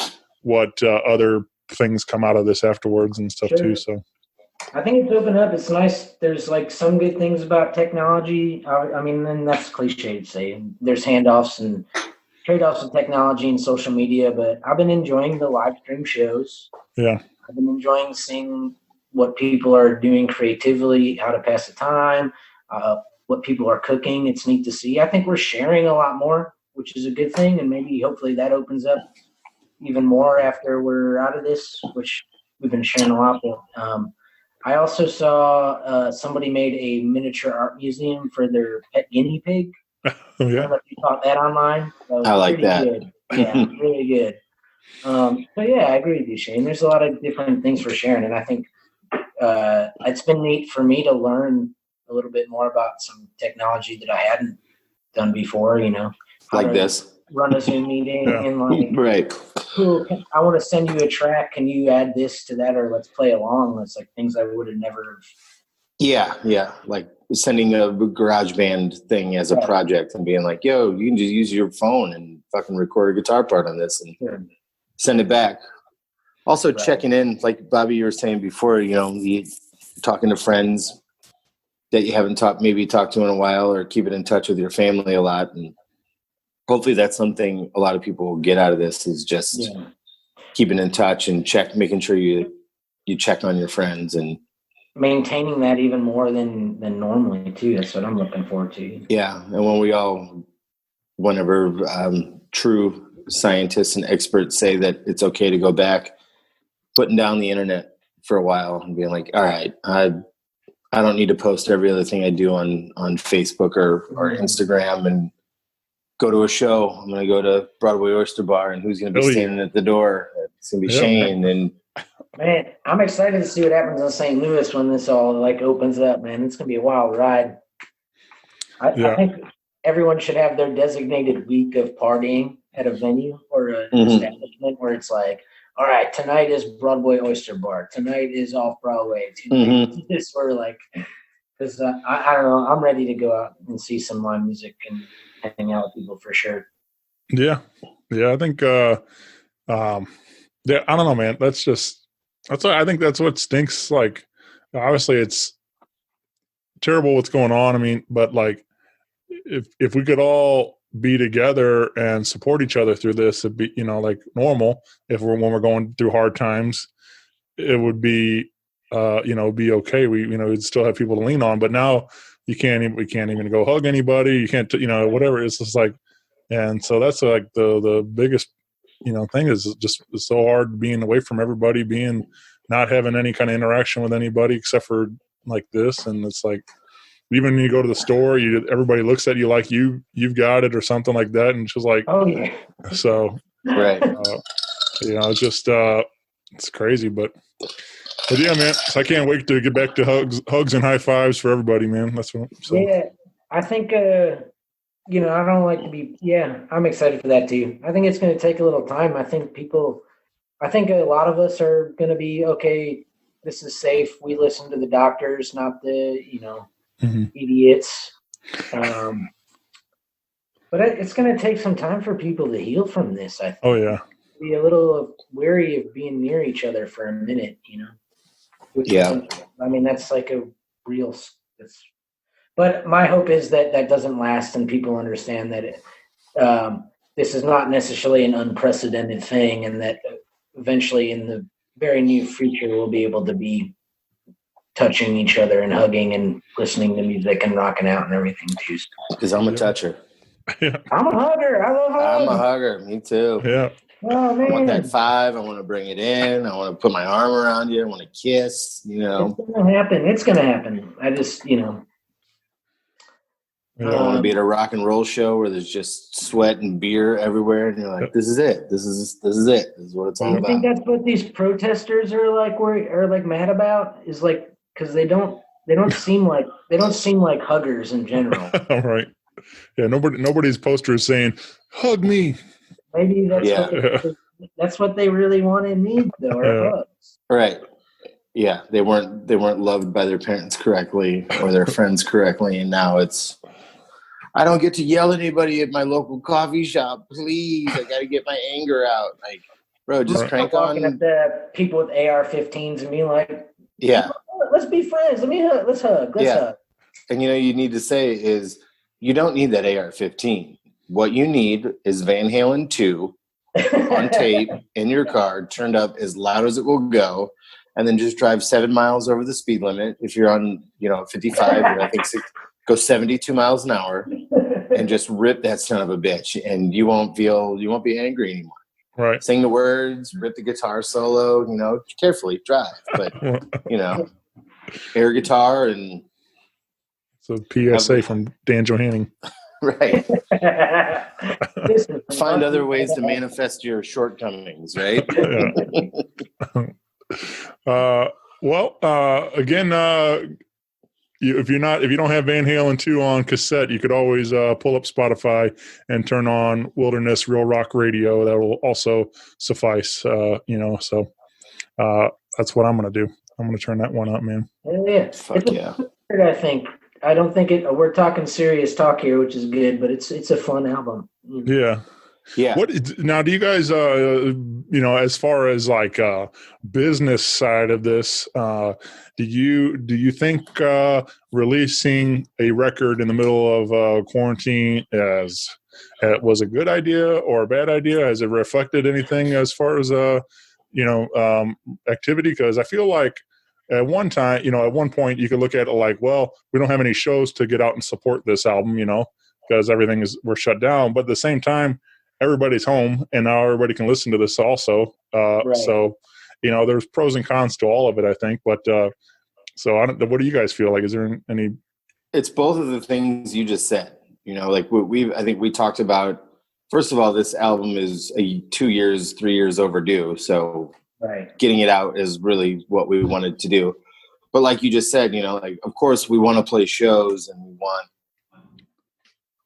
B: what other things come out of this afterwards and stuff too. So
E: I think it's opened up. It's nice. There's like some good things about technology. I mean, and that's cliche to say. There's handoffs and trade-offs with technology and social media, but I've been enjoying the live stream shows.
B: Yeah.
E: I've been enjoying seeing what people are doing creatively, how to pass the time. what people are cooking. It's neat to see. I think we're sharing a lot more, which is a good thing, and maybe hopefully that opens up even more after we're out of this, which we've been sharing a lot. But, I also saw somebody made a miniature art museum for their pet guinea pig.
B: Oh,
E: I don't
B: yeah.
E: know if you caught that online. That was
A: I like
E: pretty
A: that.
E: good. Yeah, really good. But yeah, I agree with you, Shane. There's a lot of different things for sharing, and I think it's been neat for me to learn a little bit more about some technology that I hadn't done before. You know, how
A: Like
E: to
A: this.
E: run a Zoom meeting
B: Yeah.
E: and like,
A: Right.
E: cool. I want to send you a track. Can you add this to that, or let's play along? That's like things I would have never.
A: Yeah. Like sending a GarageBand thing as a project and being like, yo, you can just use your phone and fucking record a guitar part on this and send it back. Also checking in, like Bobby, you were saying before, you know, talking to friends that you haven't talked to in a while, or keeping in touch with your family a lot. And hopefully that's something a lot of people will get out of this, is just keeping in touch and making sure you check on your friends and
E: maintaining that even more than normally too. That's what I'm looking forward to.
A: Yeah. And whenever true scientists and experts say that it's okay to go back, putting down the internet for a while and being like, all right, I don't need to post every other thing I do on Facebook or Instagram and go to a show. I'm going to go to Broadway Oyster Bar, and who's going to be standing at the door? It's going to be Shane. And
E: man, I'm excited to see what happens in St. Louis when this all like opens up, man. It's going to be a wild ride. I think everyone should have their designated week of partying at a venue or an establishment where it's like, all right, tonight is Broadway Oyster Bar. Tonight is off Broadway. Tonight is where like, because I don't know, I'm ready to go out and see some live music and hang out with people for sure.
B: Yeah. I think, I don't know, man. I think that's what stinks. Like, obviously it's terrible what's going on. I mean, but like, if we could all be together and support each other through this, it'd be, you know, like normal. When we're going through hard times, it would be, be okay. We'd still have people to lean on, but now we can't even go hug anybody. You can't, whatever. It's just like, and so that's like the biggest, thing is just it's so hard being away from everybody, not having any kind of interaction with anybody except for like this. And it's like, even when you go to the store, everybody looks at you like you've got it or something like that, and it's just like,
E: oh yeah.
B: So
A: right,
B: it's just it's crazy, but yeah, man. So I can't wait to get back to hugs and high fives for everybody, man. That's what. So.
E: Yeah, I think I don't like to be. Yeah, I'm excited for that too. I think it's going to take a little time. I think a lot of us are going to be okay. This is safe. We listen to the doctors, not the idiots. But it's going to take some time for people to heal from this. I think.
B: Oh yeah.
E: Be a little wary of being near each other for a minute, I mean, that's like a real. But my hope is that doesn't last, and people understand that this is not necessarily an unprecedented thing, and that eventually, in the very near future, we'll be able to be touching each other and hugging and listening to music and rocking out and everything too.
A: Because I'm a toucher.
B: Yeah.
E: I'm a hugger. I love hugs.
A: I'm a hugger. Me too.
B: Yeah.
E: Oh man.
A: I want that five. I want to bring it in. I want to put my arm around you. I want to kiss.
E: It's gonna happen. It's gonna happen. I just,
A: I want to be at a rock and roll show where there's just sweat and beer everywhere, and you're like, "This is it. This is it. This is what it's all about."
E: I think that's what these protesters are like mad about. Is like because they don't seem like huggers in general.
B: All right. Yeah. Nobody's poster is saying, "Hug me."
E: Maybe that's what they really want and need, though, are hugs.
A: Right. Yeah. They weren't loved by their parents correctly or their friends correctly, and now it's. I don't get to yell at anybody at my local coffee shop. Please, I got to get my anger out. Like, bro, just crank on.
E: Walking up to people with AR-15s and being like,
A: "Yeah,
E: let's be friends. Let's hug. Let's hug."
A: And you need to say is you don't need that AR-15. What you need is Van Halen 2 on tape in your car, turned up as loud as it will go, and then just drive 7 miles over the speed limit. If you're on, 55, and I think go 72 miles an hour and just rip that son of a bitch, and you won't be angry anymore.
B: Right.
A: Sing the words, rip the guitar solo, carefully drive, but air guitar and
B: So PSA from Dan Johanning.
A: right. Find other ways to manifest your shortcomings, right?
B: Again, if you don't have Van Halen 2 on cassette, you could always pull up Spotify and turn on Wilderness Real Rock Radio. That will also suffice, So that's what I'm going to do. I'm going to turn that one up, man.
E: Yeah.
A: Fuck yeah.
E: I think. I don't think we're talking serious talk here, which is good, but it's a fun album.
B: Yeah.
A: Yeah.
B: Now, do you guys, as far as like business side of this, do you think releasing a record in the middle of quarantine was a good idea or a bad idea? Has it reflected anything as far as activity? Because I feel like at one point you could look at it like, well, we don't have any shows to get out and support this album, because we're shut down. But at the same time, everybody's home and now everybody can listen to this also.
E: Right.
B: So, there's pros and cons to all of it, I think. But what do you guys feel like? Is there any?
A: It's both of the things you just said. I think we talked about. First of all, this album is 3 years overdue. So
E: right.
A: Getting it out is really what we wanted to do. But like you just said, of course we want to play shows and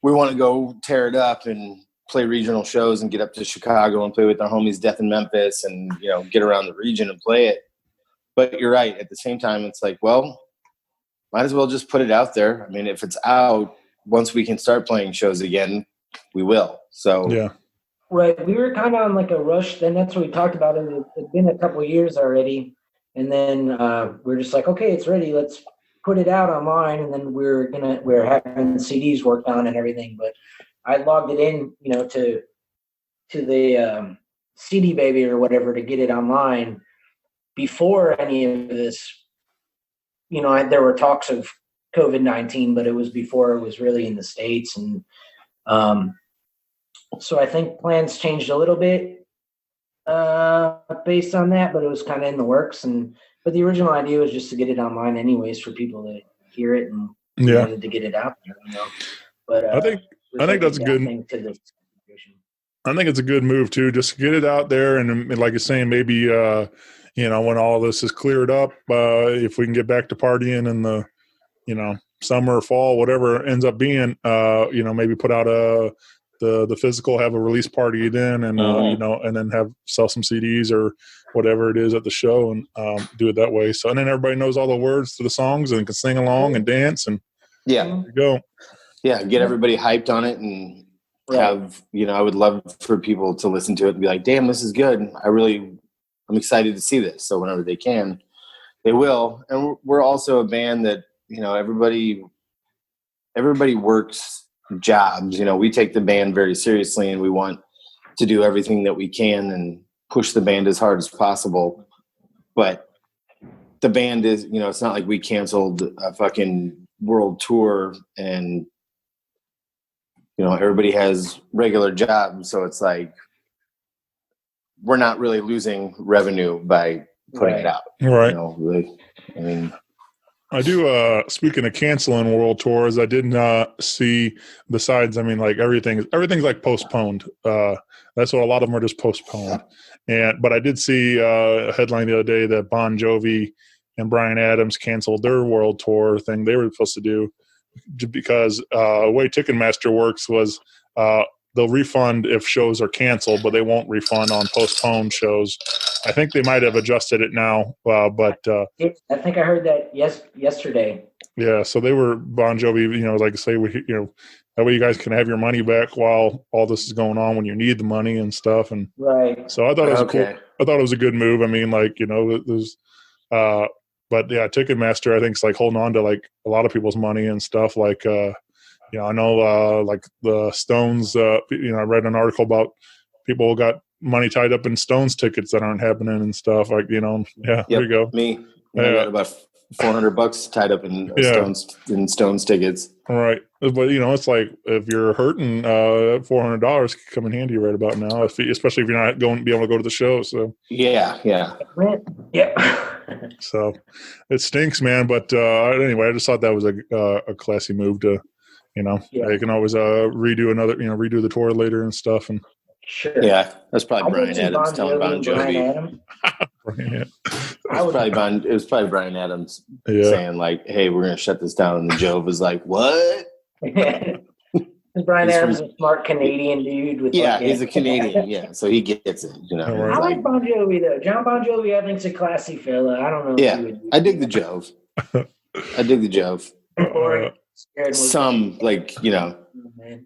A: we want to go tear it up and play regional shows and get up to Chicago and play with our homies Death in Memphis and, get around the region and play it. But you're right. At the same time, it's like, well, might as well just put it out there. I mean, if it's out, once we can start playing shows again, we will. So
B: yeah.
E: Right. We were kind of on like a rush. Then that's what we talked about. It's been a couple of years already. And then we're just like, okay, it's ready. Let's put it out online. And then we're having CDs worked on and everything. But I logged it in, to the CD Baby or whatever to get it online before any of this. There were talks of COVID-19, but it was before it was really in the States. And so I think plans changed a little bit based on that, but it was kind of in the works. But the original idea was just to get it online anyways for people to hear it, and we wanted to get it out there, But
B: I think that's a good
E: thing to the situation.
B: I think it's a good move too, just to get it out there. And like you're saying, maybe, when all this is cleared up, if we can get back to partying in the, summer or fall, whatever it ends up being, maybe put out the physical, have a release party then, and, and then sell some CDs or whatever it is at the show and do it that way. So, and then everybody knows all the words to the songs and can sing along and dance and
A: yeah,
B: there you go.
A: Yeah. Get everybody hyped on it and have, I would love for people to listen to it and be like, damn, this is good. I'm excited to see this. So whenever they can, they will. And we're also a band that, everybody works jobs. We take the band very seriously and we want to do everything that we can and push the band as hard as possible. But the band is, it's not like we canceled a fucking world tour and, everybody has regular jobs. So it's like, we're not really losing revenue by putting it out.
B: Right.
A: I
B: do. Speaking of canceling world tours, I did not see. Besides, everything's like postponed. That's what a lot of them are, just postponed. But I did see a headline the other day that Bon Jovi and Bryan Adams canceled their world tour thing they were supposed to do because the way Ticketmaster works was they'll refund if shows are canceled, but they won't refund on postponed shows. I think they might have adjusted it now, but
E: I think I heard that yesterday.
B: Yeah, so they were Bon Jovi, like I say, that way you guys can have your money back while all this is going on when you need the money and stuff. And
E: right.
B: So I thought it was cool. I thought it was a good move. There's, but yeah, Ticketmaster I think is like holding on to like a lot of people's money and stuff. Like, I know like the Stones. I read an article about people got money tied up in Stones tickets that aren't happening and stuff. Like, there you go.
A: Me. I got about $400 tied up in Stones tickets.
B: Right. But, it's like if you're hurting, $400 could come in handy right about now, especially if you're not going to be able to go to the show. So,
A: Yeah.
B: So it stinks, man. But anyway, I just thought that was a classy move to, they can always redo the tour later and stuff. And
E: Sure.
A: Yeah, that's probably Brian Adams telling Bon Jovi. It was probably Brian Adams saying like, "Hey, we're gonna shut this down," and Joe was like, "What?"
E: Brian Adams is a smart Canadian dude.
A: He's a Canadian. So he gets it.
E: I like Bon Jovi though. John Bon Jovi, I think, is a classy fella. I don't know.
A: Yeah, I dig the Jove.
E: Or
A: some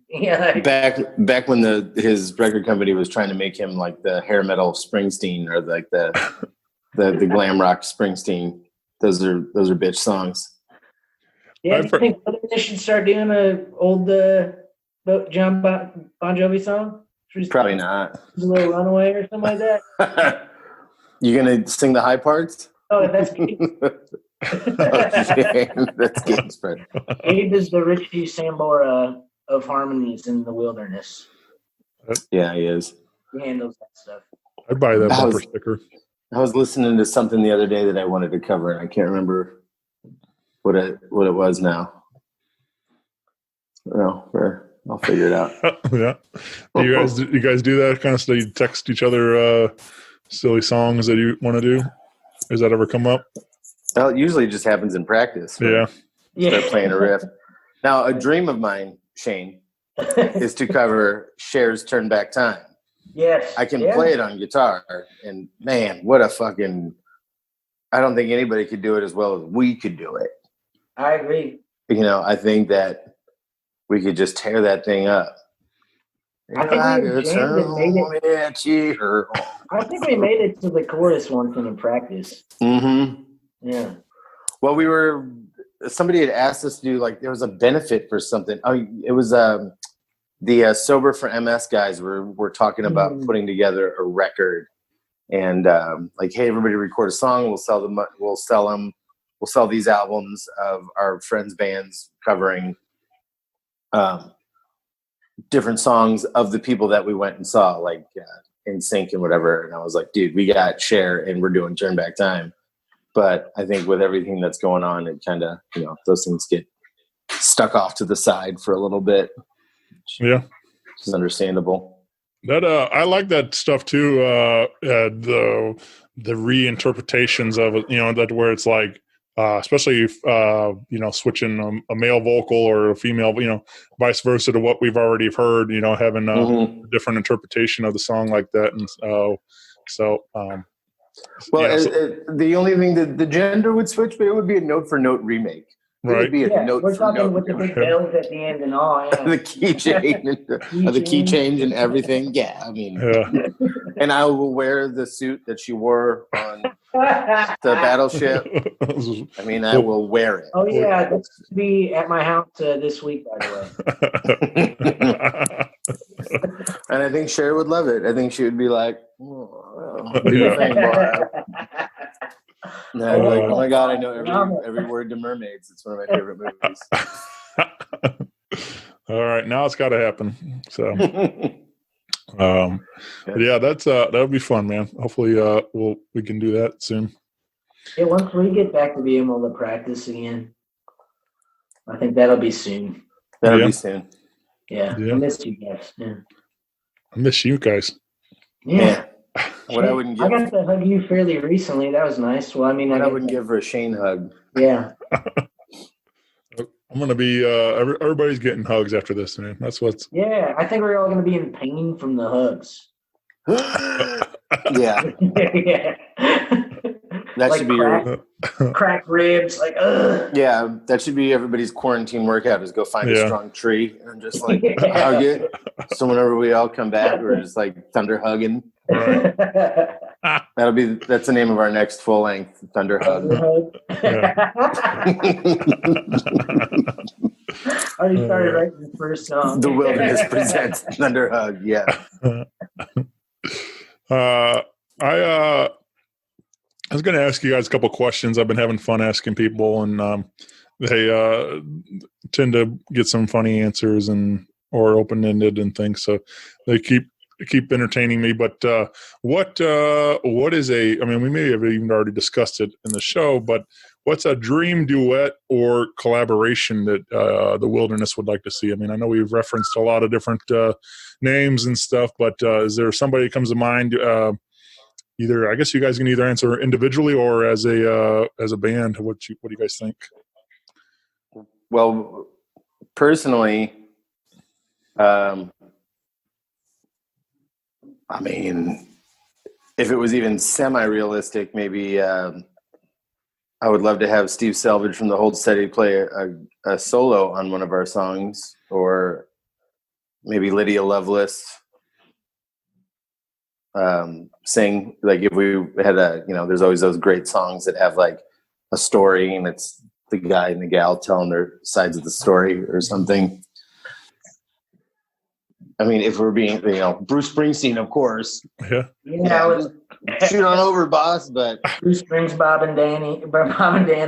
E: yeah.
A: Back when his record company was trying to make him like the hair metal Springsteen or like the glam rock Springsteen. Those are bitch songs.
E: Yeah, do you think they should start doing an old John Bon Jovi song?
A: Probably not.
E: A little Runaway or something like that.
A: You gonna sing the high parts?
E: Oh, that's good.
A: Okay. That's good, spread.
E: Abe is the Richie Sambora of harmonies in the wilderness.
A: Yeah, he is.
E: He handles that stuff.
B: I'd buy that bumper sticker.
A: I was listening to something the other day that I wanted to cover, and I can't remember what it was now. No, I'll figure it out.
B: Yeah. You guys do that kind of stuff? You text each other silly songs that you want to do? Does that ever come up?
A: Well, it usually just happens in practice.
B: Yeah.
A: Start playing a riff. Now, a dream of mine, Shane, is to cover Cher's Turn Back Time.
E: Yes.
A: I can play it on guitar, and man, what a fucking... I don't think anybody could do it as well as we could do it.
E: I agree.
A: I think that we could just tear that thing up.
E: I think we made it to the chorus once in practice.
A: Mm-hmm.
E: Yeah.
A: Well, somebody had asked us to do, like, there was a benefit for something. Oh, it was the Sober for MS guys were talking about putting together a record and like, hey, everybody record a song. We'll sell them. We'll sell these albums of our friends' bands covering different songs of the people that we went and saw, like In Sync and whatever. And I was like, dude, we got Cher and we're doing Turn Back Time. But I think with everything that's going on, it kind of, those things get stuck off to the side for a little bit.
B: Yeah.
A: Which is understandable.
B: That I like that stuff too. The reinterpretations of it, that where it's like, especially if, switching a male vocal or a female, vice versa to what we've already heard, having a different interpretation of the song like that. And
A: the only thing that the gender would switch, but it would be a note for note remake. It would be a note
E: we're
A: for
E: talking
A: note.
E: With the big bells at the end and all. Yeah.
A: The key change and everything. Yeah, I mean, and I will wear the suit that she wore on the battleship. I mean, I will wear it.
E: Oh yeah, that's to be at my house this week, by the way.
A: And I think Cher would love it. I think she would be like, what do you think, boy? And I'd be like, oh my God, I know every word to Mermaids. It's one of my favorite movies.
B: All right, now it's got to happen. So, that would be fun, man. Hopefully, we can do that soon.
E: Yeah, once we get back to being able to practice again, I think that'll be soon.
A: That'll be soon.
E: Yeah, I miss you guys. Yeah.
B: I miss you guys.
E: Yeah.
A: What I wouldn't give.
E: I got to hug you fairly recently. That was nice. Well, I mean,
A: I wouldn't give her a Shane hug.
E: Yeah.
B: I'm gonna be. Everybody's getting hugs after this, man. That's what's.
E: Yeah, I think we're all gonna be in pain from the hugs.
A: Yeah.
E: Yeah.
A: That should be your
E: cracked ribs. Like, ugh.
A: Yeah, that should be everybody's quarantine workout. Is go find a strong tree and just like hug it. So whenever we all come back, we're just like thunder hugging.
B: Right.
A: That's the name of our next full length, Thunder Hug.
E: Already started writing the first song.
A: The Wilderness presents Thunder Hug. Yeah.
B: was going to ask you guys a couple questions. I've been having fun asking people, and they tend to get some funny answers or open ended and things. So they keep entertaining me. But what is a? I mean, we may have even already discussed it in the show, but what's a dream duet or collaboration that the Wilderness would like to see? I mean, I know we've referenced a lot of different names and stuff, but is there somebody that comes to mind? Either, I guess you guys can either answer individually or as a band. What do you guys think?
A: Well, personally, I mean, if it was even semi-realistic, maybe I would love to have Steve Selvage from the Hold Steady play a solo on one of our songs, or maybe Lydia Lovelace sing. Like if we had there's always those great songs that have like a story, and it's the guy and the gal telling their sides of the story or something. I mean, if we're being, Bruce Springsteen, of course.
B: Yeah.
A: Shoot on over, boss. But
E: Bruce brings Bob and Dan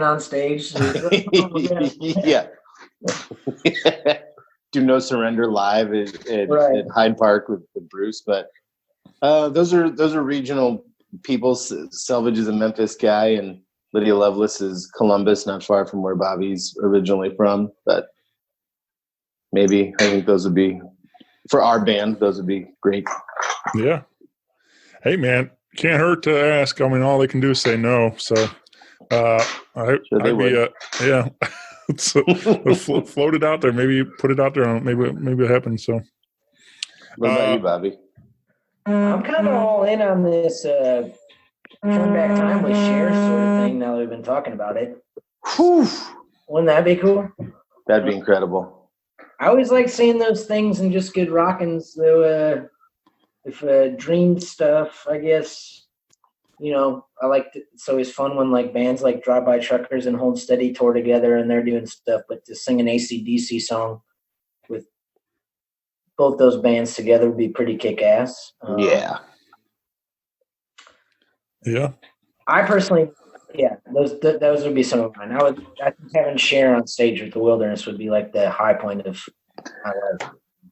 E: on stage.
A: Yeah. Do No Surrender live at Hyde Park with Bruce. But those are regional people. Selvage is a Memphis guy, and Lydia Lovelace is Columbus, not far from where Bobby's originally from. But maybe I think those would be, for our band, those would be great.
B: Yeah. Hey, man, can't hurt to ask. I mean, all they can do is say no. So I'd be, yeah. So float it out there. Maybe put it out there. Maybe it happens. So.
A: What about you, Bobby?
E: I'm kind of all in on this Turn Back Time with Cher sort of thing now that we've been talking about it.
A: Whew.
E: Wouldn't that be cool?
A: That'd be incredible.
E: I always like seeing those things and just good rockins, though. If dream stuff, I guess, I like it's always fun when like bands like Drive By Truckers and Hold Steady tour together and they're doing stuff, but to sing an AC/DC song with both those bands together would be pretty kick-ass.
A: Yeah.
B: Yeah.
E: I personally, those would be some of mine. I think having Cher on stage with the Wilderness would be like the high point of my life.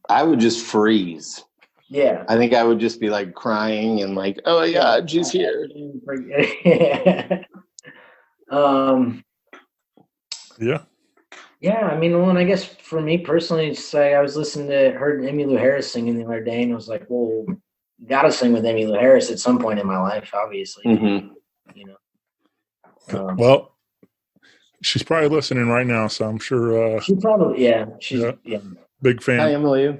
A: I would just freeze.
E: Yeah.
A: I think I would just be like crying and like, oh my God, she's here.
B: Yeah.
E: Yeah, I mean, and I guess for me personally, it's like I was heard Emmylou Harris singing the other day, and I was like, well, gotta sing with Emmylou Harris at some point in my life, obviously.
A: Mm-hmm.
B: Well, she's probably listening right now, so I'm sure.
E: She probably, she's
B: big fan.
A: Hi, Emily.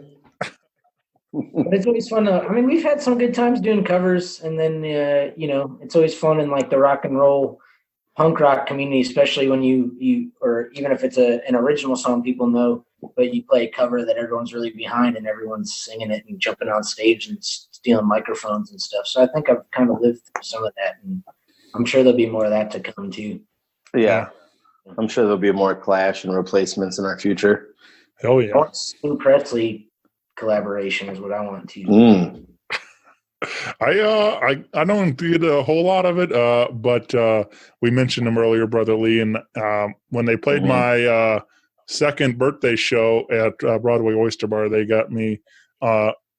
E: But it's always fun. I mean, we've had some good times doing covers, and then it's always fun in like the rock and roll, punk rock community, especially when you or even if it's an original song people know, but you play a cover that everyone's really behind and everyone's singing it and jumping on stage and stealing microphones and stuff. So I think I've kind of lived through some of that, and I'm sure there'll be more of that to come too.
A: Yeah, I'm sure there'll be more Clash and replacements in our future.
B: Hell yeah!
E: I want Sue Presley collaboration is what I want to.
B: I don't get a whole lot of it, but we mentioned him earlier, Brother Lee, and when they played my second birthday show at Broadway Oyster Bar, they got me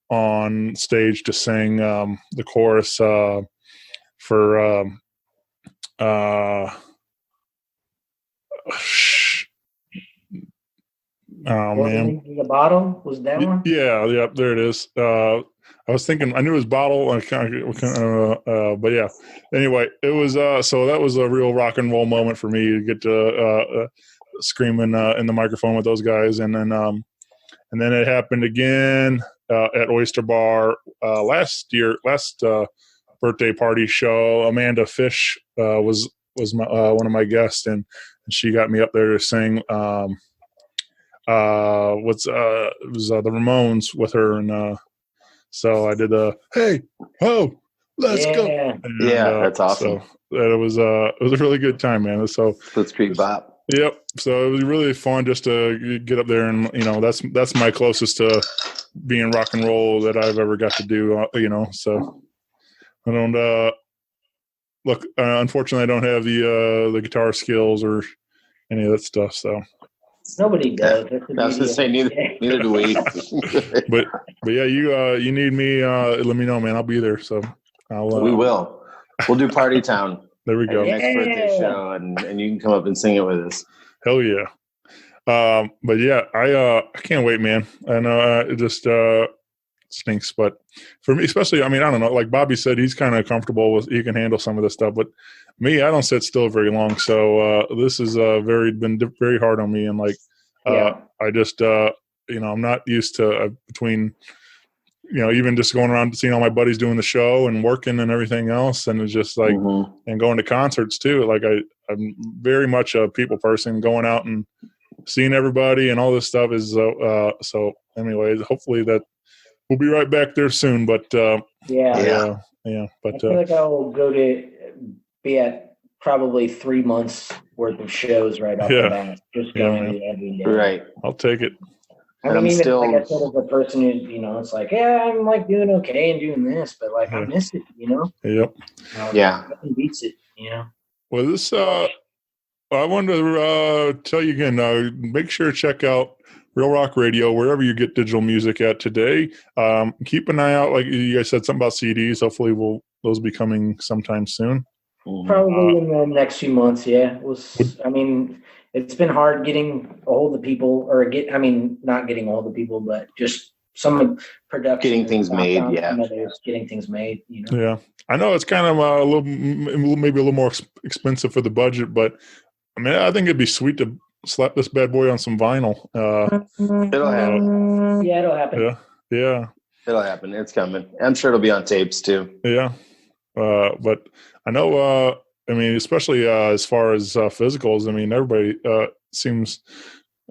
B: on stage to sing the chorus for man,
E: The Bottle was that one?
B: Yeah, there it is. I was thinking, I knew it was Bottle, but yeah. Anyway, it was so that was a real rock and roll moment for me to get to screaming in the microphone with those guys, and then it happened again at Oyster Bar last birthday party show. Amanda Fish was one of my guests, and she got me up there to sing. It was the Ramones with her, and so I did hey ho let's go. And,
A: that's awesome.
B: So it was a really good time, man. So
A: Split Street Bop.
B: Yep. So it was really fun just to get up there, and that's my closest to being rock and roll that I've ever got to do. So I don't look, unfortunately, I don't have the guitar skills or any of that stuff. So,
E: Nobody does.
A: I was gonna say neither do we.
B: but yeah, you need me. Let me know, man. I'll be there. So I'll.
A: We will. We'll do Party Town
B: There we
A: at
B: go.
A: your next birthday show, and you can come up and sing it with us.
B: Hell yeah. But yeah, I can't wait, man. I know it just stinks, but for me, especially, I mean, I don't know. Like Bobby said, he's kind of comfortable with, he can handle some of this stuff, but me, I don't sit still very long. So this is been very hard on me, and like I just I'm not used to between even just going around seeing all my buddies doing the show and working and everything else, and it's just like and going to concerts too. Like I'm very much a people person, going out and seeing everybody and all this stuff is so anyways, hopefully that we'll be right back there soon, but
E: yeah
B: but
E: I feel like I'll be at probably 3 months worth of shows right off the bat, just going every day.
A: Right,
B: I'll take it.
E: I mean, even like I said, as a person who it's like, yeah, I'm like doing okay and doing this, but like I miss it,
B: Yep.
E: Nothing beats it,
B: Well, this I wanted to tell you again, make sure to check out Real Rock Radio, wherever you get digital music at today. Keep an eye out, like you guys said, something about CDs. Hopefully those will be coming sometime soon.
E: Probably in the next few months, yeah. I mean, it's been hard getting a hold of people, not getting a hold of people, but just some production.
A: Getting things made,
E: Getting things made,
B: Yeah. I know it's kind of maybe a little more expensive for the budget, but I mean, I think it'd be sweet to slap this bad boy on some vinyl.
A: It'll happen.
E: Yeah, it'll happen.
B: Yeah.
A: It'll happen. It's coming. I'm sure it'll be on tapes too.
B: Yeah. But I know, I mean, especially as far as physicals, I mean, everybody seems,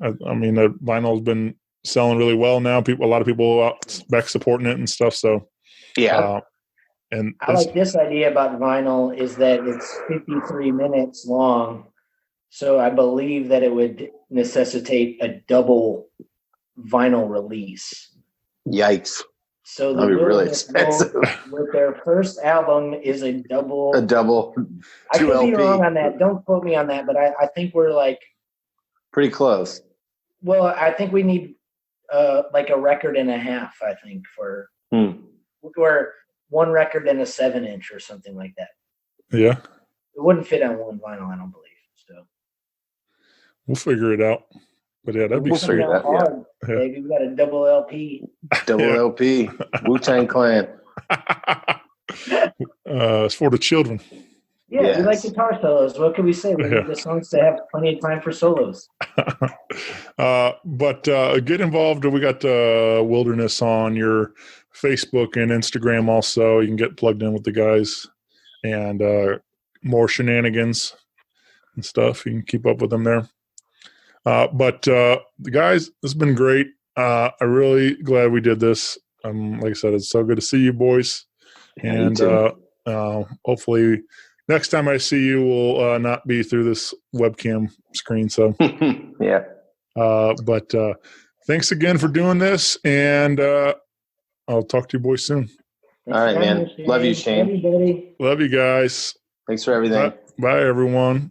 B: I mean, the vinyl's been selling really well now. A lot of people back supporting it and stuff. So,
A: yeah.
B: And
E: I like this idea about vinyl is that it's 53 minutes long. So I believe that it would necessitate a double vinyl release.
A: Yikes.
E: So
A: that'd be really expensive.
E: With their first album is a double. I could
A: LP.
E: be wrong on that. Don't quote me on that, but I think we're like
A: pretty close.
E: Well, I think we need like a record and a half. I think for or one record and a 7-inch or something like that.
B: Yeah,
E: it wouldn't fit on one vinyl, I don't believe. So
B: we'll figure it out. But yeah, that'd be
A: figure that out.
E: Baby, we got a double LP.
A: LP. Wu-Tang Clan.
B: It's for the children.
E: Yeah, we like guitar solos. What can we say? We need the songs to have plenty of time for solos.
B: But get involved. We got Wilderness on your Facebook and Instagram also. You can get plugged in with the guys and more shenanigans and stuff. You can keep up with them there. But the guys, this has been great. I'm really glad we did this. Like I said, it's so good to see you boys. And hopefully next time I see you will not be through this webcam screen. So
A: yeah.
B: But thanks again for doing this, and I'll talk to you boys soon.
A: All right, man. Love you, Shane.
E: Love you, buddy.
B: Love you guys.
A: Thanks for everything.
B: Bye everyone.